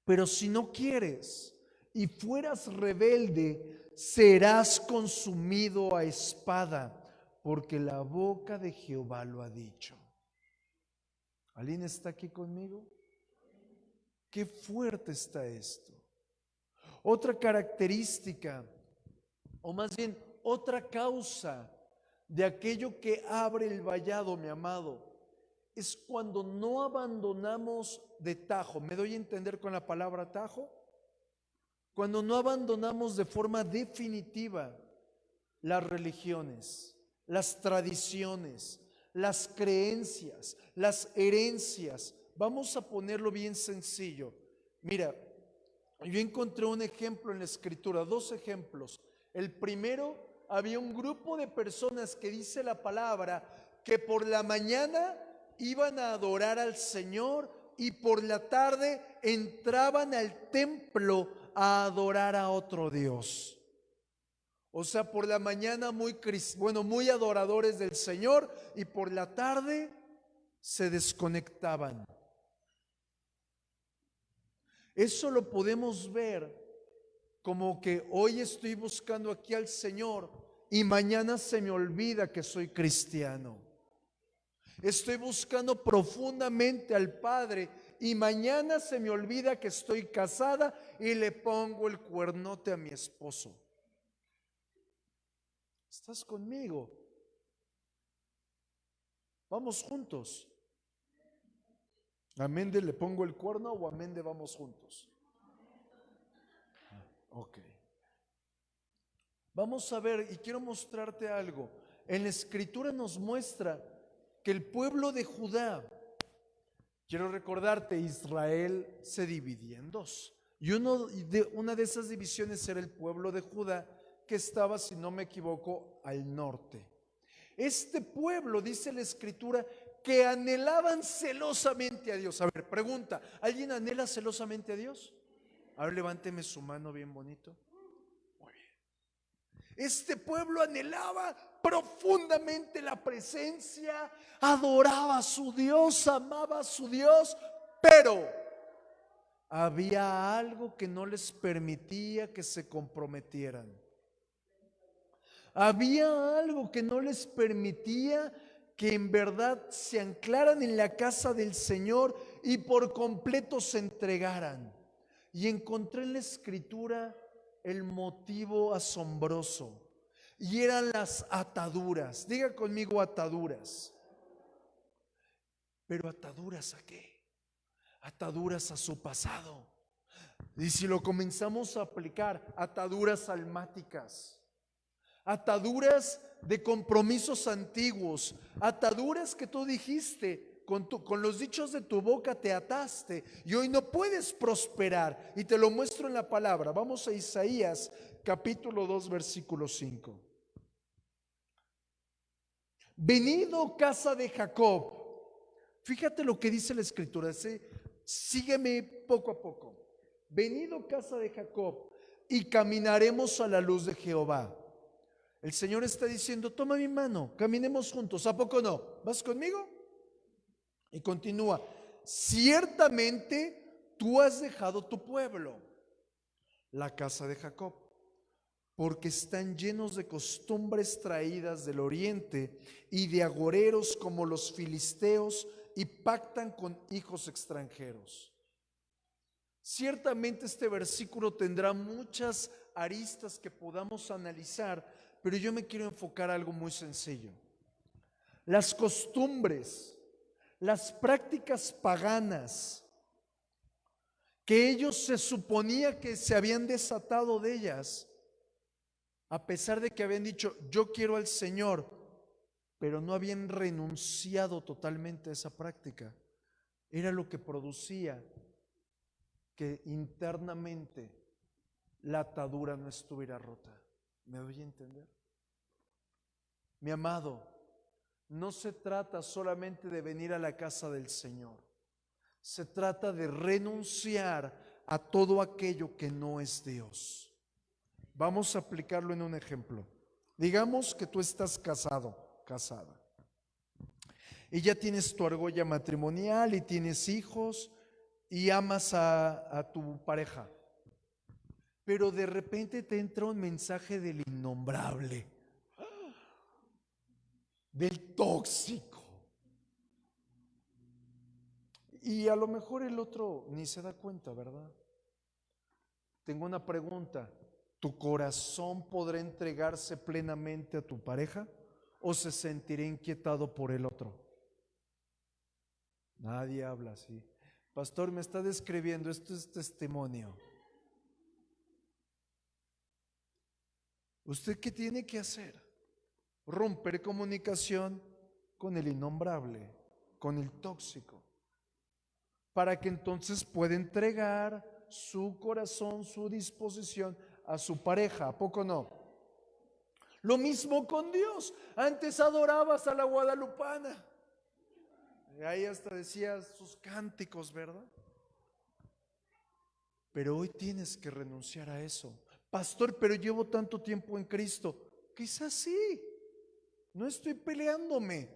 Pero si no quieres y fueras rebelde, serás consumido a espada, porque la boca de Jehová lo ha dicho. ¿Alguien está aquí conmigo? Qué fuerte está esto. Otra característica, o más bien otra causa de aquello que abre el vallado, mi amado, es cuando no abandonamos de tajo. ¿Me doy a entender con la palabra tajo? Cuando no abandonamos de forma definitiva las religiones, las tradiciones, las creencias, las herencias. Vamos a ponerlo bien sencillo. Mira, yo encontré un ejemplo en la Escritura, dos ejemplos. El primero, había un grupo de personas que dice la palabra que por la mañana iban a adorar al Señor y por la tarde entraban al templo a adorar a otro Dios. O sea, por la mañana muy adoradores del Señor y por la tarde se desconectaban. Eso lo podemos ver como que hoy estoy buscando aquí al Señor y mañana se me olvida que soy cristiano. Estoy buscando profundamente al Padre y mañana se me olvida que estoy casada y le pongo el cuernote a mi esposo. ¿Estás conmigo? Vamos juntos. Amén de le pongo el cuerno o amén de vamos juntos. Ok. Vamos a ver y quiero mostrarte algo. En la Escritura nos muestra que el pueblo de Judá, quiero recordarte, Israel se dividía en dos. Y una de esas divisiones era el pueblo de Judá, que estaba, si no me equivoco, al norte. Este pueblo, dice la Escritura, que anhelaban celosamente a Dios. A ver, pregunta, ¿alguien anhela celosamente a Dios? A ver, levánteme su mano bien bonito. Muy bien. Este pueblo anhelaba profundamente la presencia, adoraba a su Dios, amaba a su Dios, pero había algo que no les permitía que se comprometieran. Había algo que no les permitía que en verdad se anclaran en la casa del Señor y por completo se entregaran. Y encontré en la Escritura el motivo asombroso. Y eran las ataduras. Diga conmigo ataduras. Pero ataduras ¿a qué? Ataduras a su pasado. Y si lo comenzamos a aplicar, ataduras almáticas, ataduras de compromisos antiguos, ataduras que tú dijiste, con los dichos de tu boca te ataste y hoy no puedes prosperar. Y te lo muestro en la palabra. Vamos a Isaías capítulo 2 versículo 5. Venid, oh casa de Jacob. Fíjate lo que dice la Escritura. Sígueme poco a poco. Venid, oh casa de Jacob, y caminaremos a la luz de Jehová. El Señor está diciendo, toma mi mano, caminemos juntos. ¿A poco no? ¿Vas conmigo? Y continúa. Ciertamente tú has dejado tu pueblo, la casa de Jacob, porque están llenos de costumbres traídas del oriente y de agoreros como los filisteos, y pactan con hijos extranjeros. Ciertamente este versículo tendrá muchas aristas que podamos analizar, pero yo me quiero enfocar a algo muy sencillo. Las costumbres, las prácticas paganas que ellos se suponía que se habían desatado de ellas, a pesar de que habían dicho, yo quiero al Señor, pero no habían renunciado totalmente a esa práctica. Era lo que producía que internamente la atadura no estuviera rota. ¿Me doy a entender? Mi amado, no se trata solamente de venir a la casa del Señor. Se trata de renunciar a todo aquello que no es Dios. Vamos a aplicarlo en un ejemplo. Digamos que tú estás casado, casada, y ya tienes tu argolla matrimonial y tienes hijos y amas a tu pareja, pero de repente te entra un mensaje del innombrable, del tóxico, y a lo mejor el otro ni se da cuenta, ¿verdad? Tengo una pregunta. ¿Tu corazón podrá entregarse plenamente a tu pareja o se sentirá inquietado por el otro? Nadie habla así. Pastor, me está describiendo, esto es testimonio. ¿Usted qué tiene que hacer? Romper comunicación con el innombrable, con el tóxico, para que entonces pueda entregar su corazón, su disposición a su pareja. ¿A poco no? Lo mismo con Dios. Antes adorabas a la guadalupana. Y ahí hasta decías sus cánticos, ¿verdad? Pero hoy tienes que renunciar a eso. Pastor, pero llevo tanto tiempo en Cristo. Quizás sí. No estoy peleándome.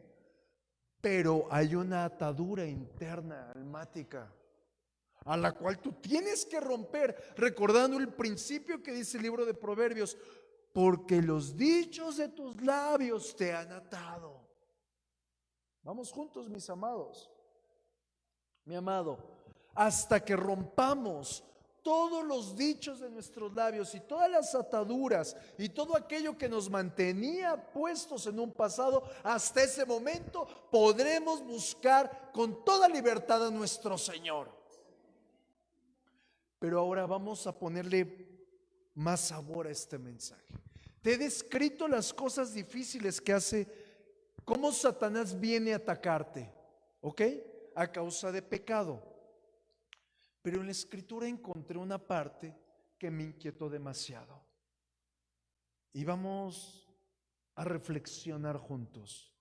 Pero hay una atadura interna, almática, a la cual tú tienes que romper, recordando el principio que dice el libro de Proverbios, porque los dichos de tus labios te han atado. Vamos juntos, mis amados. Mi amado, hasta que rompamos todos los dichos de nuestros labios y todas las ataduras y todo aquello que nos mantenía puestos en un pasado, hasta ese momento podremos buscar con toda libertad a nuestro Señor. Pero ahora vamos a ponerle más sabor a este mensaje. Te he descrito las cosas difíciles que hace, cómo Satanás viene a atacarte, ¿ok? A causa de pecado. Pero en la Escritura encontré una parte que me inquietó demasiado. Y vamos a reflexionar juntos.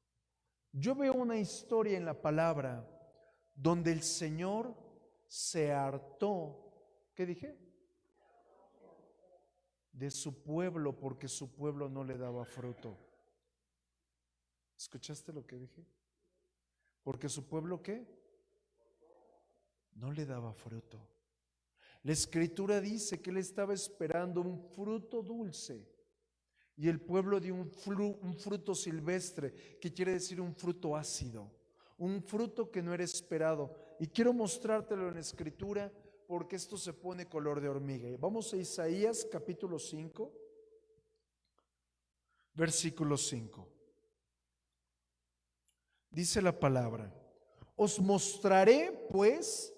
Yo veo una historia en la palabra donde el Señor se hartó, ¿qué dije? De su pueblo, porque su pueblo no le daba fruto. ¿Escuchaste lo que dije? Porque su pueblo, ¿qué? No le daba fruto. La Escritura dice que él estaba esperando un fruto dulce y el pueblo dio un fruto silvestre, que quiere decir un fruto ácido, un fruto que no era esperado. Y quiero mostrártelo en la Escritura porque esto se pone color de hormiga. Vamos a Isaías capítulo 5, versículo 5. Dice la palabra: os mostraré pues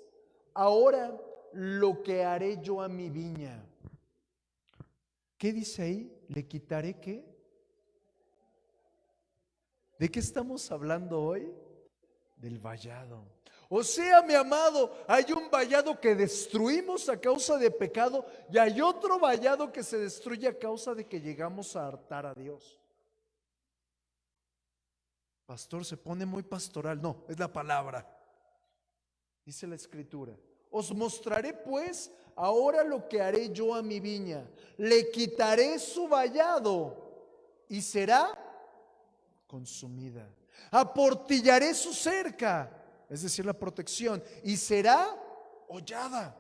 ahora lo que haré yo a mi viña. ¿Qué dice ahí? ¿Le quitaré qué? ¿De qué estamos hablando hoy? Del vallado. O sea, mi amado, hay un vallado que destruimos a causa de pecado y hay otro vallado que se destruye a causa de que llegamos a hartar a Dios. Pastor, se pone muy pastoral. No, es la palabra. Dice la Escritura: os mostraré pues ahora lo que haré yo a mi viña. Le quitaré su vallado y será consumida. Aportillaré su cerca, es decir, la protección, y será hollada.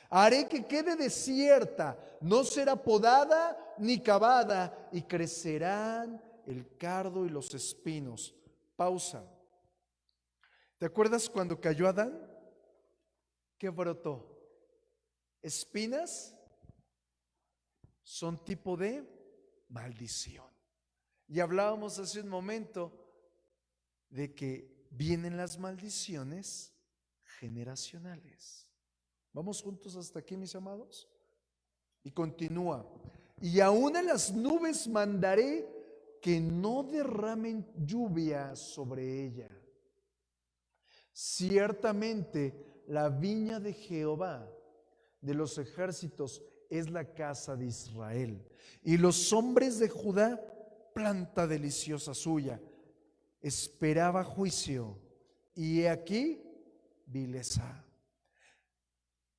Haré que quede desierta, no será podada ni cavada, y crecerán el cardo y los espinos. Pausa. ¿Te acuerdas cuando cayó Adán? ¿Qué brotó? Espinas son tipo de maldición. Y hablábamos hace un momento de que vienen las maldiciones generacionales. ¿Vamos juntos hasta aquí, mis amados? Y continúa: y aún en las nubes mandaré que no derramen lluvia sobre ella. Ciertamente la viña de Jehová de los ejércitos es la casa de Israel, y los hombres de Judá planta deliciosa suya. Esperaba juicio, y he aquí vileza;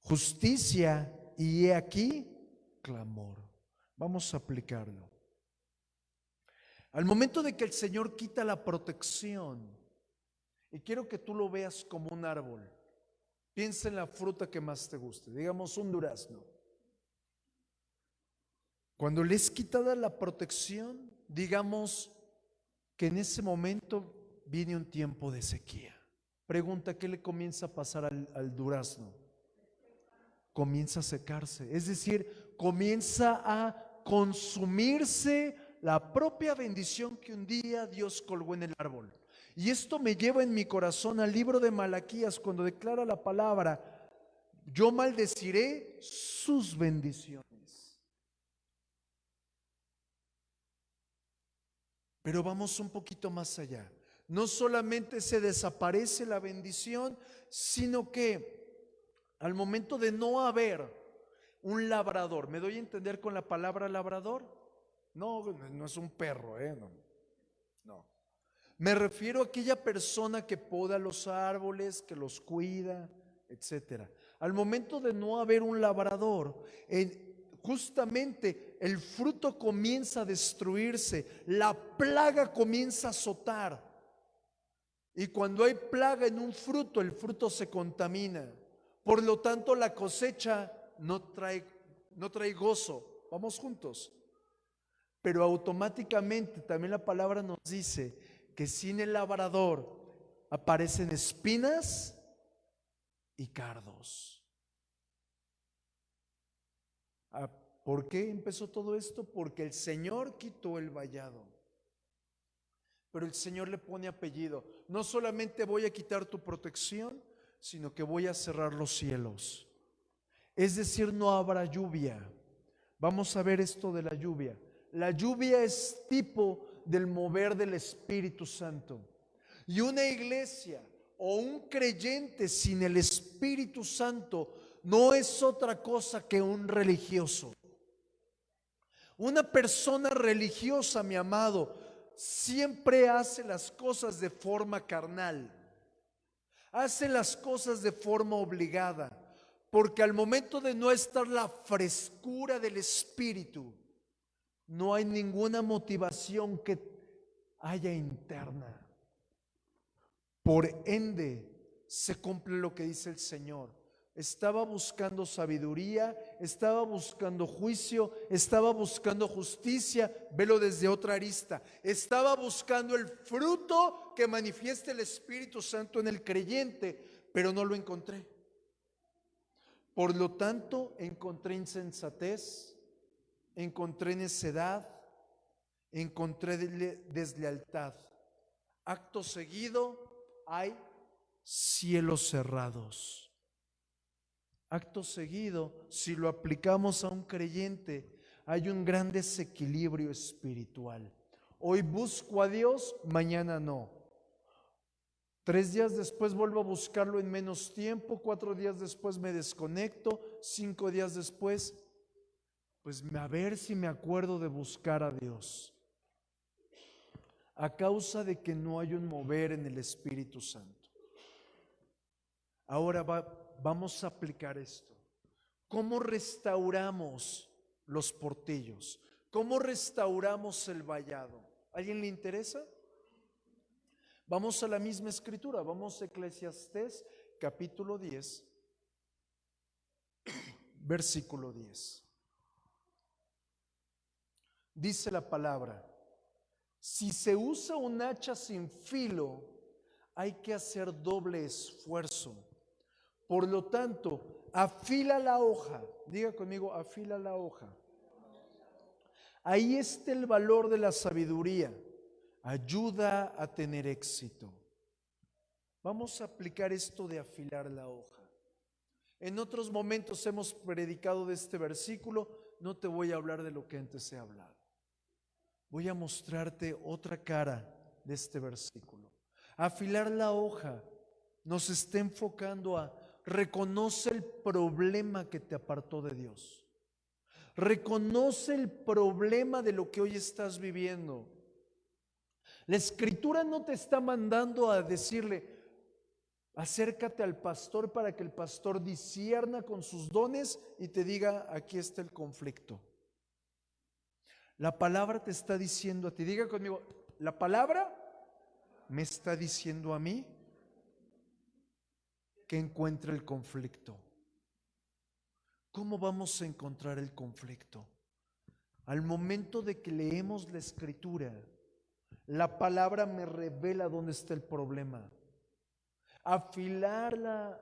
justicia, y he aquí clamor. Vamos a aplicarlo. Al momento de que el Señor quita la protección, y quiero que tú lo veas como un árbol, piensa en la fruta que más te guste, digamos un durazno. Cuando le es quitada la protección, digamos que en ese momento viene un tiempo de sequía. Pregunta: ¿qué le comienza a pasar al durazno? Comienza a secarse, es decir, comienza a consumirse la propia bendición que un día Dios colgó en el árbol. Y esto me lleva en mi corazón al libro de Malaquías, cuando declara la palabra: yo maldeciré sus bendiciones. Pero vamos un poquito más allá. No solamente se desaparece la bendición, sino que al momento de no haber un labrador, ¿me doy a entender con la palabra labrador? No, no es un perro, no. Me refiero a aquella persona que poda los árboles, que los cuida, etcétera. Al momento de no haber un labrador, justamente el fruto comienza a destruirse, la plaga comienza a azotar. Y cuando hay plaga en un fruto, el fruto se contamina. Por lo tanto, la cosecha no trae gozo. Vamos juntos. Pero automáticamente también la palabra nos dice que sin el labrador aparecen espinas y cardos. ¿Por qué empezó todo esto? Porque el Señor quitó el vallado. Pero el Señor le pone apellido. No solamente voy a quitar tu protección, sino que voy a cerrar los cielos. Es decir, no habrá lluvia. Vamos a ver esto de la lluvia. La lluvia es tipo del mover del Espíritu Santo. Y una iglesia o un creyente sin el Espíritu Santo no es otra cosa que un religioso. Una persona religiosa, mi amado, siempre hace las cosas de forma carnal. Hace las cosas de forma obligada. Porque al momento de no estar la frescura del Espíritu, no hay ninguna motivación que haya interna. Por ende, se cumple lo que dice el Señor. Estaba buscando sabiduría, estaba buscando juicio, estaba buscando justicia. Velo desde otra arista. Estaba buscando el fruto que manifieste el Espíritu Santo en el creyente, pero no lo encontré. Por lo tanto, encontré insensatez, encontré necedad, encontré deslealtad. Acto seguido, hay cielos cerrados. Acto seguido, si lo aplicamos a un creyente, hay un gran desequilibrio espiritual. Hoy busco a Dios, mañana no. 3 días después vuelvo a buscarlo en menos tiempo, 4 días después me desconecto, 5 días después, pues a ver si me acuerdo de buscar a Dios. A causa de que no hay un mover en el Espíritu Santo. Ahora vamos a aplicar esto. ¿Cómo restauramos los portillos? ¿Cómo restauramos el vallado? ¿Alguien le interesa? Vamos a la misma escritura, vamos a Eclesiastés capítulo 10, versículo 10. Dice la palabra: si se usa un hacha sin filo, hay que hacer doble esfuerzo. Por lo tanto, afila la hoja. Diga conmigo, afila la hoja. Ahí está el valor de la sabiduría. Ayuda a tener éxito. Vamos a aplicar esto de afilar la hoja. En otros momentos hemos predicado de este versículo. No te voy a hablar de lo que antes he hablado. Voy a mostrarte otra cara de este versículo. Afilar la hoja nos está enfocando a reconoce el problema que te apartó de Dios. Reconoce el problema de lo que hoy estás viviendo. La Escritura no te está mandando a decirle, acércate al pastor para que el pastor discierna con sus dones y te diga, aquí está el conflicto. La palabra te está diciendo a ti, diga conmigo, la palabra me está diciendo a mí que encuentre el conflicto. ¿Cómo vamos a encontrar el conflicto? Al momento de que leemos la Escritura, la palabra me revela dónde está el problema. Afilar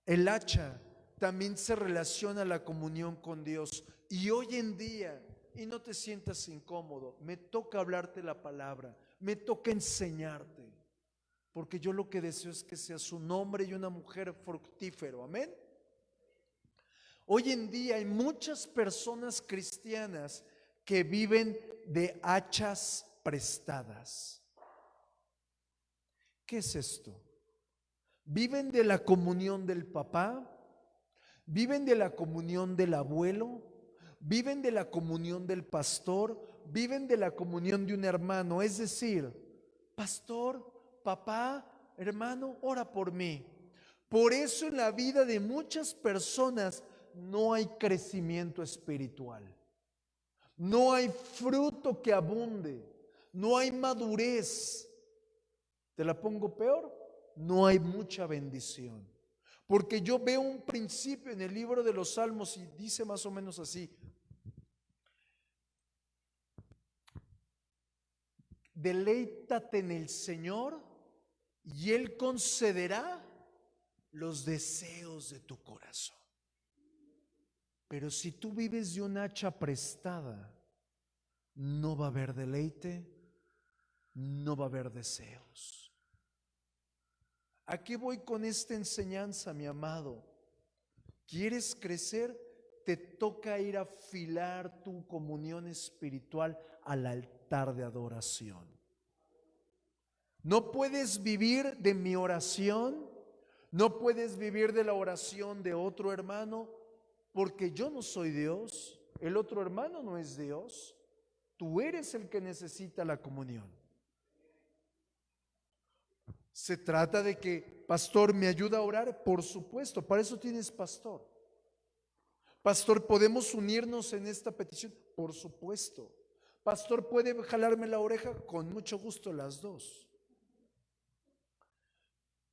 el hacha también se relaciona a la comunión con Dios. Y hoy en día, y no te sientas incómodo, me toca hablarte la palabra, me toca enseñarte, porque yo lo que deseo es que seas un hombre y una mujer fructífero, amén. Hoy en día hay muchas personas cristianas que viven de hachas prestadas. ¿Qué es esto? Viven de la comunión del papá, viven de la comunión del abuelo, viven de la comunión del pastor, viven de la comunión de un hermano. Es decir, pastor, papá, hermano, ora por mí. Por eso en la vida de muchas personas no hay crecimiento espiritual. No hay fruto que abunde. No hay madurez. ¿Te la pongo peor? No hay mucha bendición. Porque yo veo un principio en el libro de los Salmos y dice más o menos así: deleítate en el Señor y Él concederá los deseos de tu corazón. Pero si tú vives de un hacha prestada, no va a haber deleite, no va a haber deseos. ¿A qué voy con esta enseñanza, mi amado? ¿Quieres crecer? Te toca ir a afilar tu comunión espiritual al altar de adoración. No puedes vivir de mi oración, no puedes vivir de la oración de otro hermano, porque yo no soy Dios, el otro hermano no es Dios, tú eres el que necesita la comunión. Se trata de que, pastor, ¿me ayuda a orar? Por supuesto, para eso tienes pastor. Pastor, ¿podemos unirnos en esta petición? Por supuesto. Pastor, ¿puede jalarme la oreja? Con mucho gusto las dos.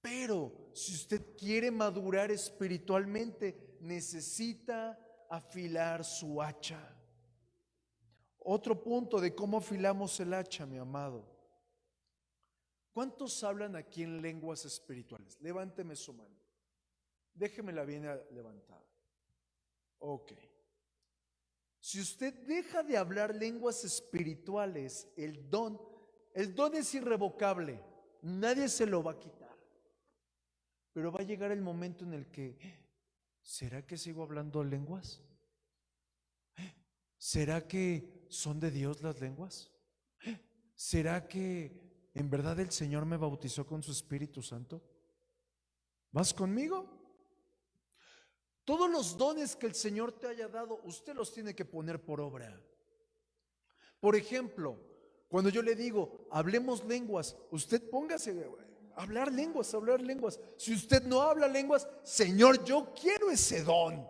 Pero si usted quiere madurar espiritualmente, necesita afilar su hacha. Otro punto de cómo afilamos el hacha, mi amado. ¿Cuántos hablan aquí en lenguas espirituales? Levánteme su mano. Déjemela bien levantada. Ok. Si usted deja de hablar lenguas espirituales, el don es irrevocable. Nadie se lo va a quitar. Pero va a llegar el momento en el que, ¿será que sigo hablando lenguas? ¿Será que son de Dios las lenguas? ¿Será que en verdad el Señor me bautizó con su Espíritu Santo? ¿Vas conmigo? Todos los dones que el Señor te haya dado, usted los tiene que poner por obra. Por ejemplo, cuando yo le digo, hablemos lenguas, usted póngase a hablar lenguas, hablar lenguas. Si usted no habla lenguas, Señor, yo quiero ese don,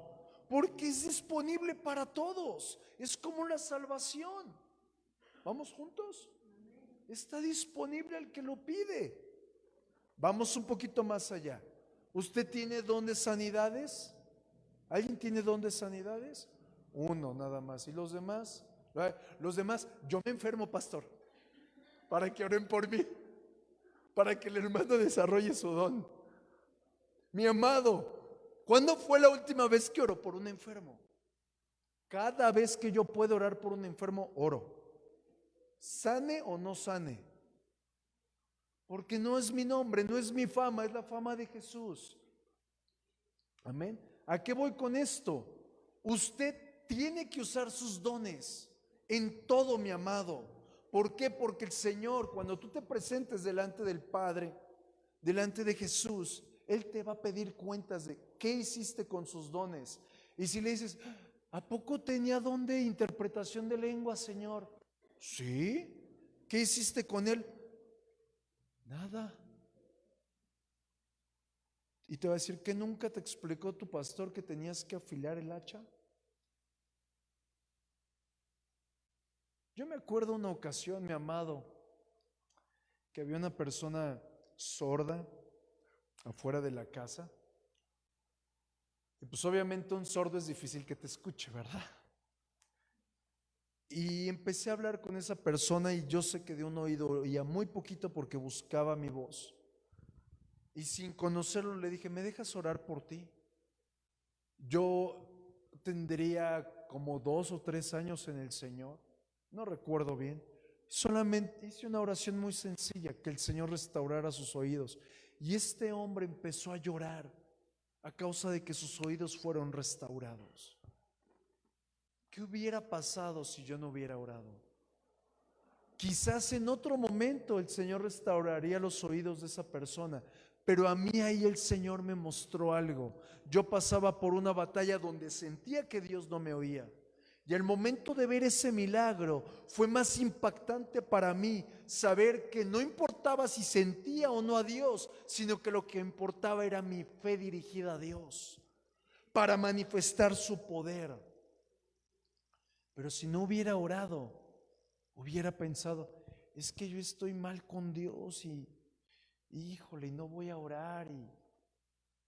porque es disponible para todos. Es como la salvación. ¿Vamos juntos? Está disponible al que lo pide. Vamos un poquito más allá. ¿Usted tiene don de sanidades? ¿Alguien tiene don de sanidades? Uno nada más. ¿Y los demás? Los demás, yo me enfermo, pastor, para que oren por mí, para que el hermano desarrolle su don. Mi amado, ¿cuándo fue la última vez que oró por un enfermo? Cada vez que yo puedo orar por un enfermo, oro. Sane o no sane. Porque no es mi nombre, no es mi fama, es la fama de Jesús. Amén. ¿A qué voy con esto? Usted tiene que usar sus dones en todo, mi amado. ¿Por qué? Porque el Señor, cuando tú te presentes delante del Padre, delante de Jesús, Él te va a pedir cuentas de qué hiciste con sus dones. Y si le dices, ¿a poco tenía don de interpretación de lengua, Señor? Sí. ¿Qué hiciste con él? Nada. Y te va a decir que nunca te explicó tu pastor que tenías que afilar el hacha. Yo me acuerdo una ocasión, mi amado, que había una persona sorda afuera de la casa. Y pues obviamente un sordo es difícil que te escuche, ¿verdad? Y empecé a hablar con esa persona y yo sé que de un oído oía muy poquito porque buscaba mi voz. Y sin conocerlo le dije, ¿me dejas orar por ti? Yo tendría como 2 o 3 años en el Señor, no recuerdo bien. Solamente hice una oración muy sencilla, que el Señor restaurara sus oídos. Y este hombre empezó a llorar a causa de que sus oídos fueron restaurados. ¿Qué hubiera pasado si yo no hubiera orado? Quizás en otro momento el Señor restauraría los oídos de esa persona, pero a mí ahí el Señor me mostró algo. Yo pasaba por una batalla donde sentía que Dios no me oía. Y al momento de ver ese milagro fue más impactante para mí saber que no importaba si sentía o no a Dios, sino que lo que importaba era mi fe dirigida a Dios para manifestar su poder. Pero si no hubiera orado, hubiera pensado, es que yo estoy mal con Dios y híjole, no voy a orar. Y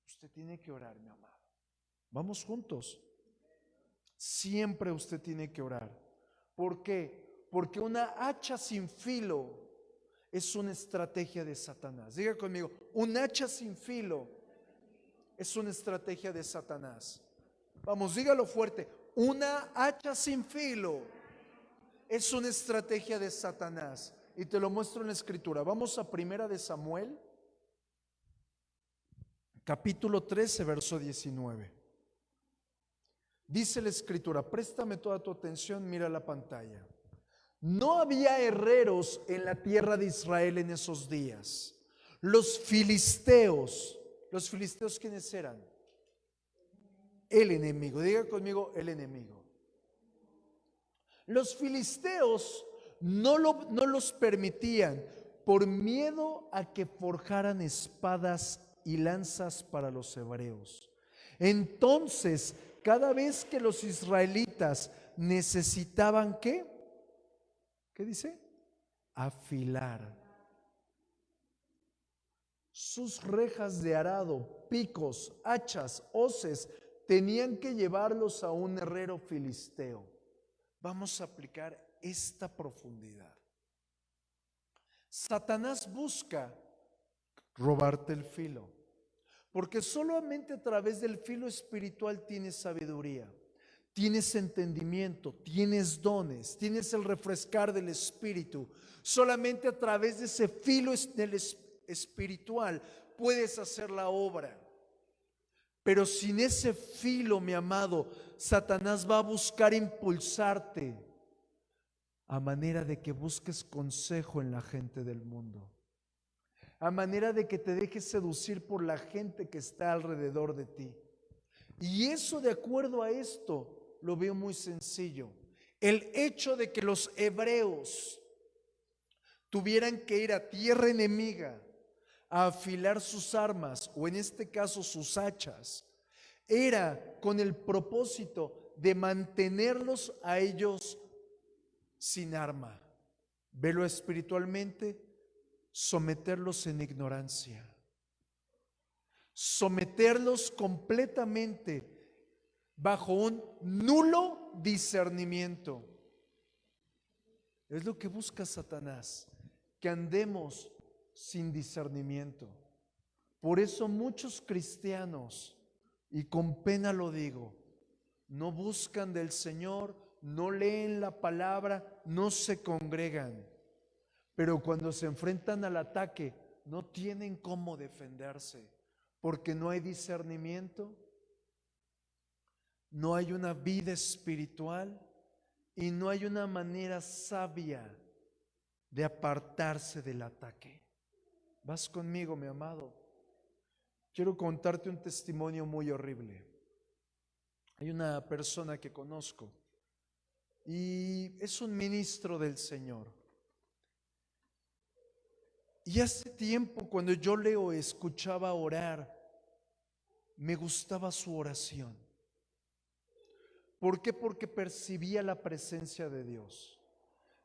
usted tiene que orar, mi amado. Vamos juntos. Siempre usted tiene que orar. ¿Por qué? Porque una hacha sin filo es una estrategia de Satanás. Diga conmigo, un hacha sin filo es una estrategia de Satanás. Vamos, dígalo fuerte. Una hacha sin filo es una estrategia de Satanás. Y te lo muestro en la escritura. Vamos a 1 de Samuel, capítulo 13, verso 19. Dice la escritura, préstame toda tu atención, mira la pantalla. No había herreros en la tierra de Israel en esos días. Los filisteos, ¿quiénes eran? El enemigo, diga conmigo, el enemigo. Los filisteos no los permitían por miedo a que forjaran espadas y lanzas para los hebreos. Entonces, cada vez que los israelitas necesitaban ¿qué? ¿Qué dice? Afilar sus rejas de arado, picos, hachas, hoces, tenían que llevarlos a un herrero filisteo. Vamos a aplicar esta profundidad. Satanás busca robarte el filo, porque solamente a través del filo espiritual tienes sabiduría, tienes entendimiento, tienes dones, tienes el refrescar del espíritu. Solamente a través de ese filo espiritual puedes hacer la obra. Pero sin ese filo, mi amado, Satanás va a buscar impulsarte a manera de que busques consejo en la gente del mundo, a manera de que te dejes seducir por la gente que está alrededor de ti. Y eso, de acuerdo a esto, lo veo muy sencillo. El hecho de que los hebreos tuvieran que ir a tierra enemiga a afilar sus armas, o en este caso sus hachas, era con el propósito de mantenerlos a ellos sin arma. Velo espiritualmente, someterlos en ignorancia, someterlos completamente bajo un nulo discernimiento. Es lo que busca Satanás, que andemos sin discernimiento. Por eso muchos cristianos, y con pena lo digo, no buscan del Señor, no leen la palabra, no se congregan, pero cuando se enfrentan al ataque no tienen cómo defenderse, porque no hay discernimiento, no hay una vida espiritual y no hay una manera sabia de apartarse del ataque. ¿Vas conmigo, mi amado? Quiero contarte un testimonio muy horrible. Hay una persona que conozco y es un ministro del Señor. Y hace tiempo, cuando yo le escuchaba orar, me gustaba su oración. ¿Por qué? Porque percibía la presencia de Dios.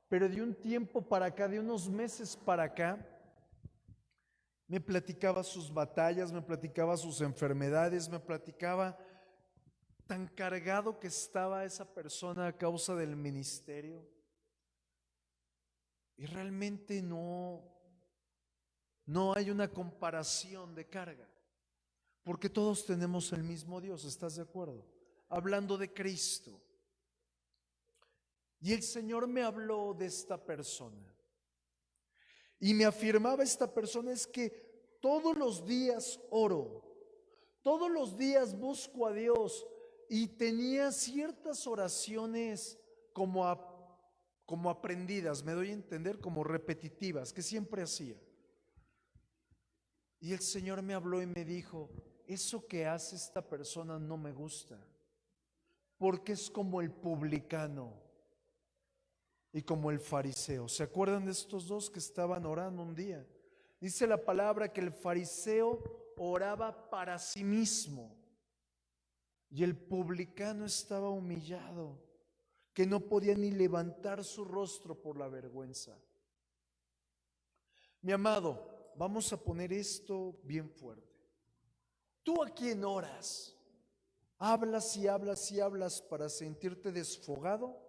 Pero de un tiempo para acá, de unos meses para acá, me platicaba sus batallas, me platicaba sus enfermedades, me platicaba tan cargado que estaba esa persona a causa del ministerio. Y realmente no hay una comparación de carga, porque todos tenemos el mismo Dios, ¿estás de acuerdo? Hablando de Cristo. Y el Señor me habló de esta persona. Y me afirmaba esta persona, es que todos los días oro, todos los días busco a Dios, y tenía ciertas oraciones como aprendidas, me doy a entender, como repetitivas, que siempre hacía. Y el Señor me habló y me dijo, eso que hace esta persona no me gusta, porque es como el publicano y como el fariseo. ¿Se acuerdan de estos dos que estaban orando un día? Dice la palabra que el fariseo oraba para sí mismo y el publicano estaba humillado, que no podía ni levantar su rostro por la vergüenza. Mi amado, vamos a poner esto bien fuerte. ¿Tú a quién oras? ¿Hablas y hablas y hablas para sentirte desfogado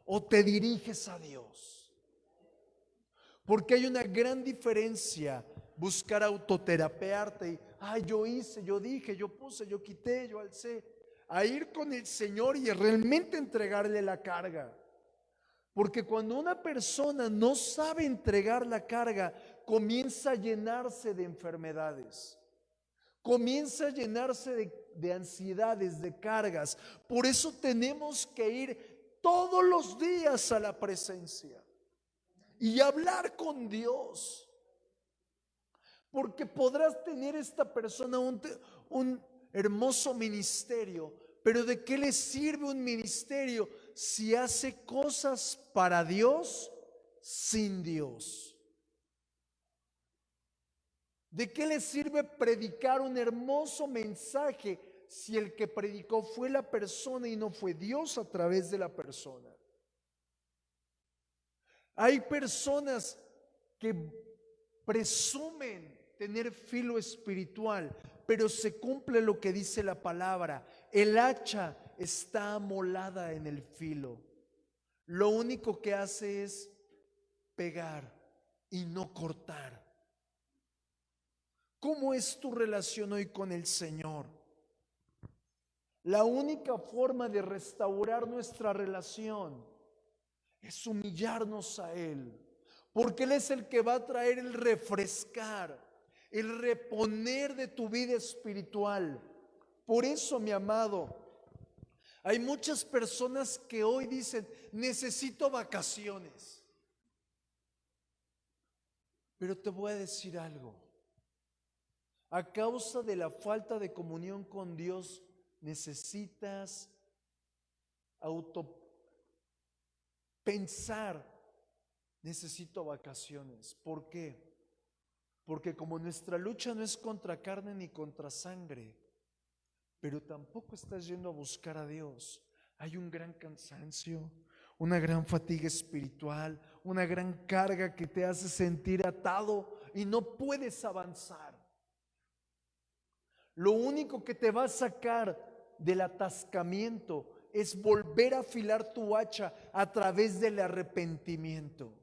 o te diriges a Dios? Porque hay una gran diferencia buscar autoterapearte y, yo hice, yo dije, yo puse, yo quité, yo alcé, a ir con el Señor y realmente entregarle la carga. Porque cuando una persona no sabe entregar la carga, comienza a llenarse de enfermedades, comienza a llenarse de ansiedades, de cargas. Por eso tenemos que ir todos los días a la presencia y hablar con Dios. Porque podrás tener esta persona un hermoso ministerio, pero ¿de qué le sirve un ministerio si hace cosas para Dios sin Dios? ¿De qué le sirve predicar un hermoso mensaje si el que predicó fue la persona y no fue Dios a través de la persona? Hay personas que presumen tener filo espiritual, pero se cumple lo que dice la palabra. El hacha está amolada en el filo. Lo único que hace es pegar y no cortar. ¿Cómo es tu relación hoy con el Señor? La única forma de restaurar nuestra relación es humillarnos a Él, porque Él es el que va a traer el refrescar, el reponer de tu vida espiritual. Por eso, mi amado, hay muchas personas que hoy dicen, necesito vacaciones. Pero te voy a decir algo. A causa de la falta de comunión con Dios, necesitas pensar, necesito vacaciones. ¿Por qué? Porque como nuestra lucha no es contra carne ni contra sangre, pero tampoco estás yendo a buscar a Dios, hay un gran cansancio, una gran fatiga espiritual, una gran carga que te hace sentir atado y no puedes avanzar. Lo único que te va a sacar del atascamiento es volver a afilar tu hacha a través del arrepentimiento,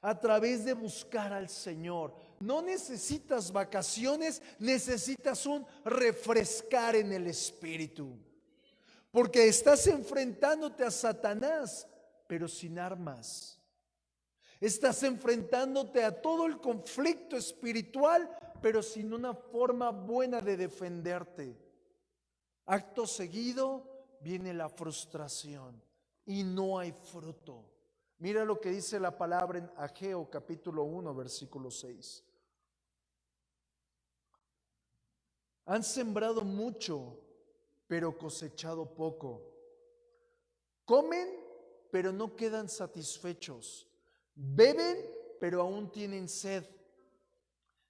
a través de buscar al Señor. No necesitas vacaciones, necesitas un refrescar en el espíritu, porque estás enfrentándote a Satanás, pero sin armas. Estás enfrentándote a todo el conflicto espiritual, pero sin una forma buena de defenderte. Acto seguido viene la frustración y no hay fruto. Mira lo que dice la palabra en Ageo capítulo 1, versículo 6. Han sembrado mucho, pero cosechado poco. Comen, pero no quedan satisfechos. Beben, pero aún tienen sed.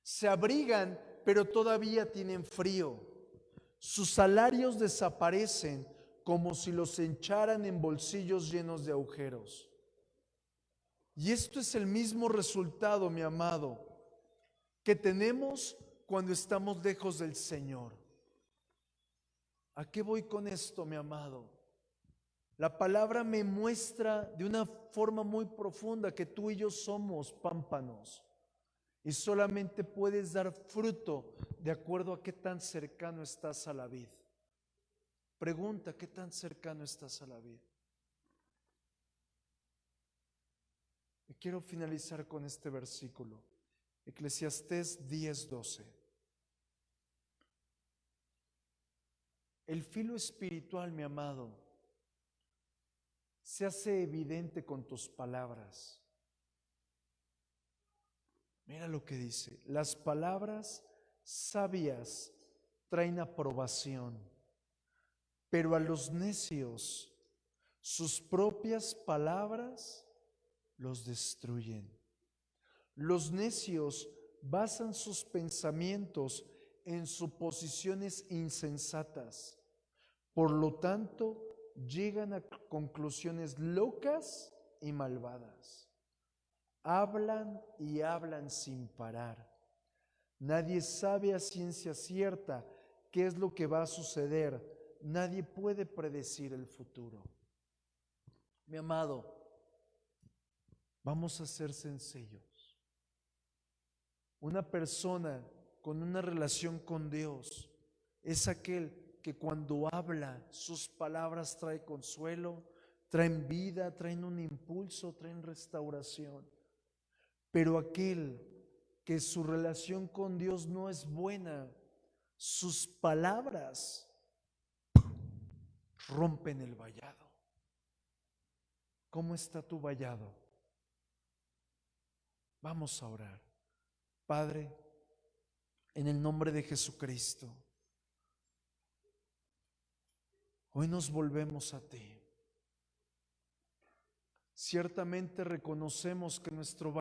Se abrigan, pero todavía tienen frío. Sus salarios desaparecen como si los echaran en bolsillos llenos de agujeros. Y esto es el mismo resultado, mi amado, que tenemos cuando estamos lejos del Señor. ¿A qué voy con esto, mi amado? La palabra me muestra de una forma muy profunda que tú y yo somos pámpanos y solamente puedes dar fruto de acuerdo a qué tan cercano estás a la vid. Pregunta, ¿qué tan cercano estás a la vid? Y quiero finalizar con este versículo, Eclesiastés 10:12. El filo espiritual, mi amado, se hace evidente con tus palabras. Mira lo que dice: las palabras sabias traen aprobación, pero a los necios sus propias palabras los destruyen. Los necios basan sus pensamientos en suposiciones insensatas, por lo tanto llegan a conclusiones locas y malvadas. Hablan y hablan sin parar. Nadie sabe a ciencia cierta qué es lo que va a suceder. Nadie puede predecir el futuro. Mi amado, vamos a ser sencillos. Una persona con una relación con Dios es aquel que cuando habla, sus palabras traen consuelo, traen vida, traen un impulso, traen restauración. Pero aquel que su relación con Dios no es buena, sus palabras rompen el vallado. ¿Cómo está tu vallado? Vamos a orar. Padre, en el nombre de Jesucristo, hoy nos volvemos a ti. Ciertamente reconocemos que nuestro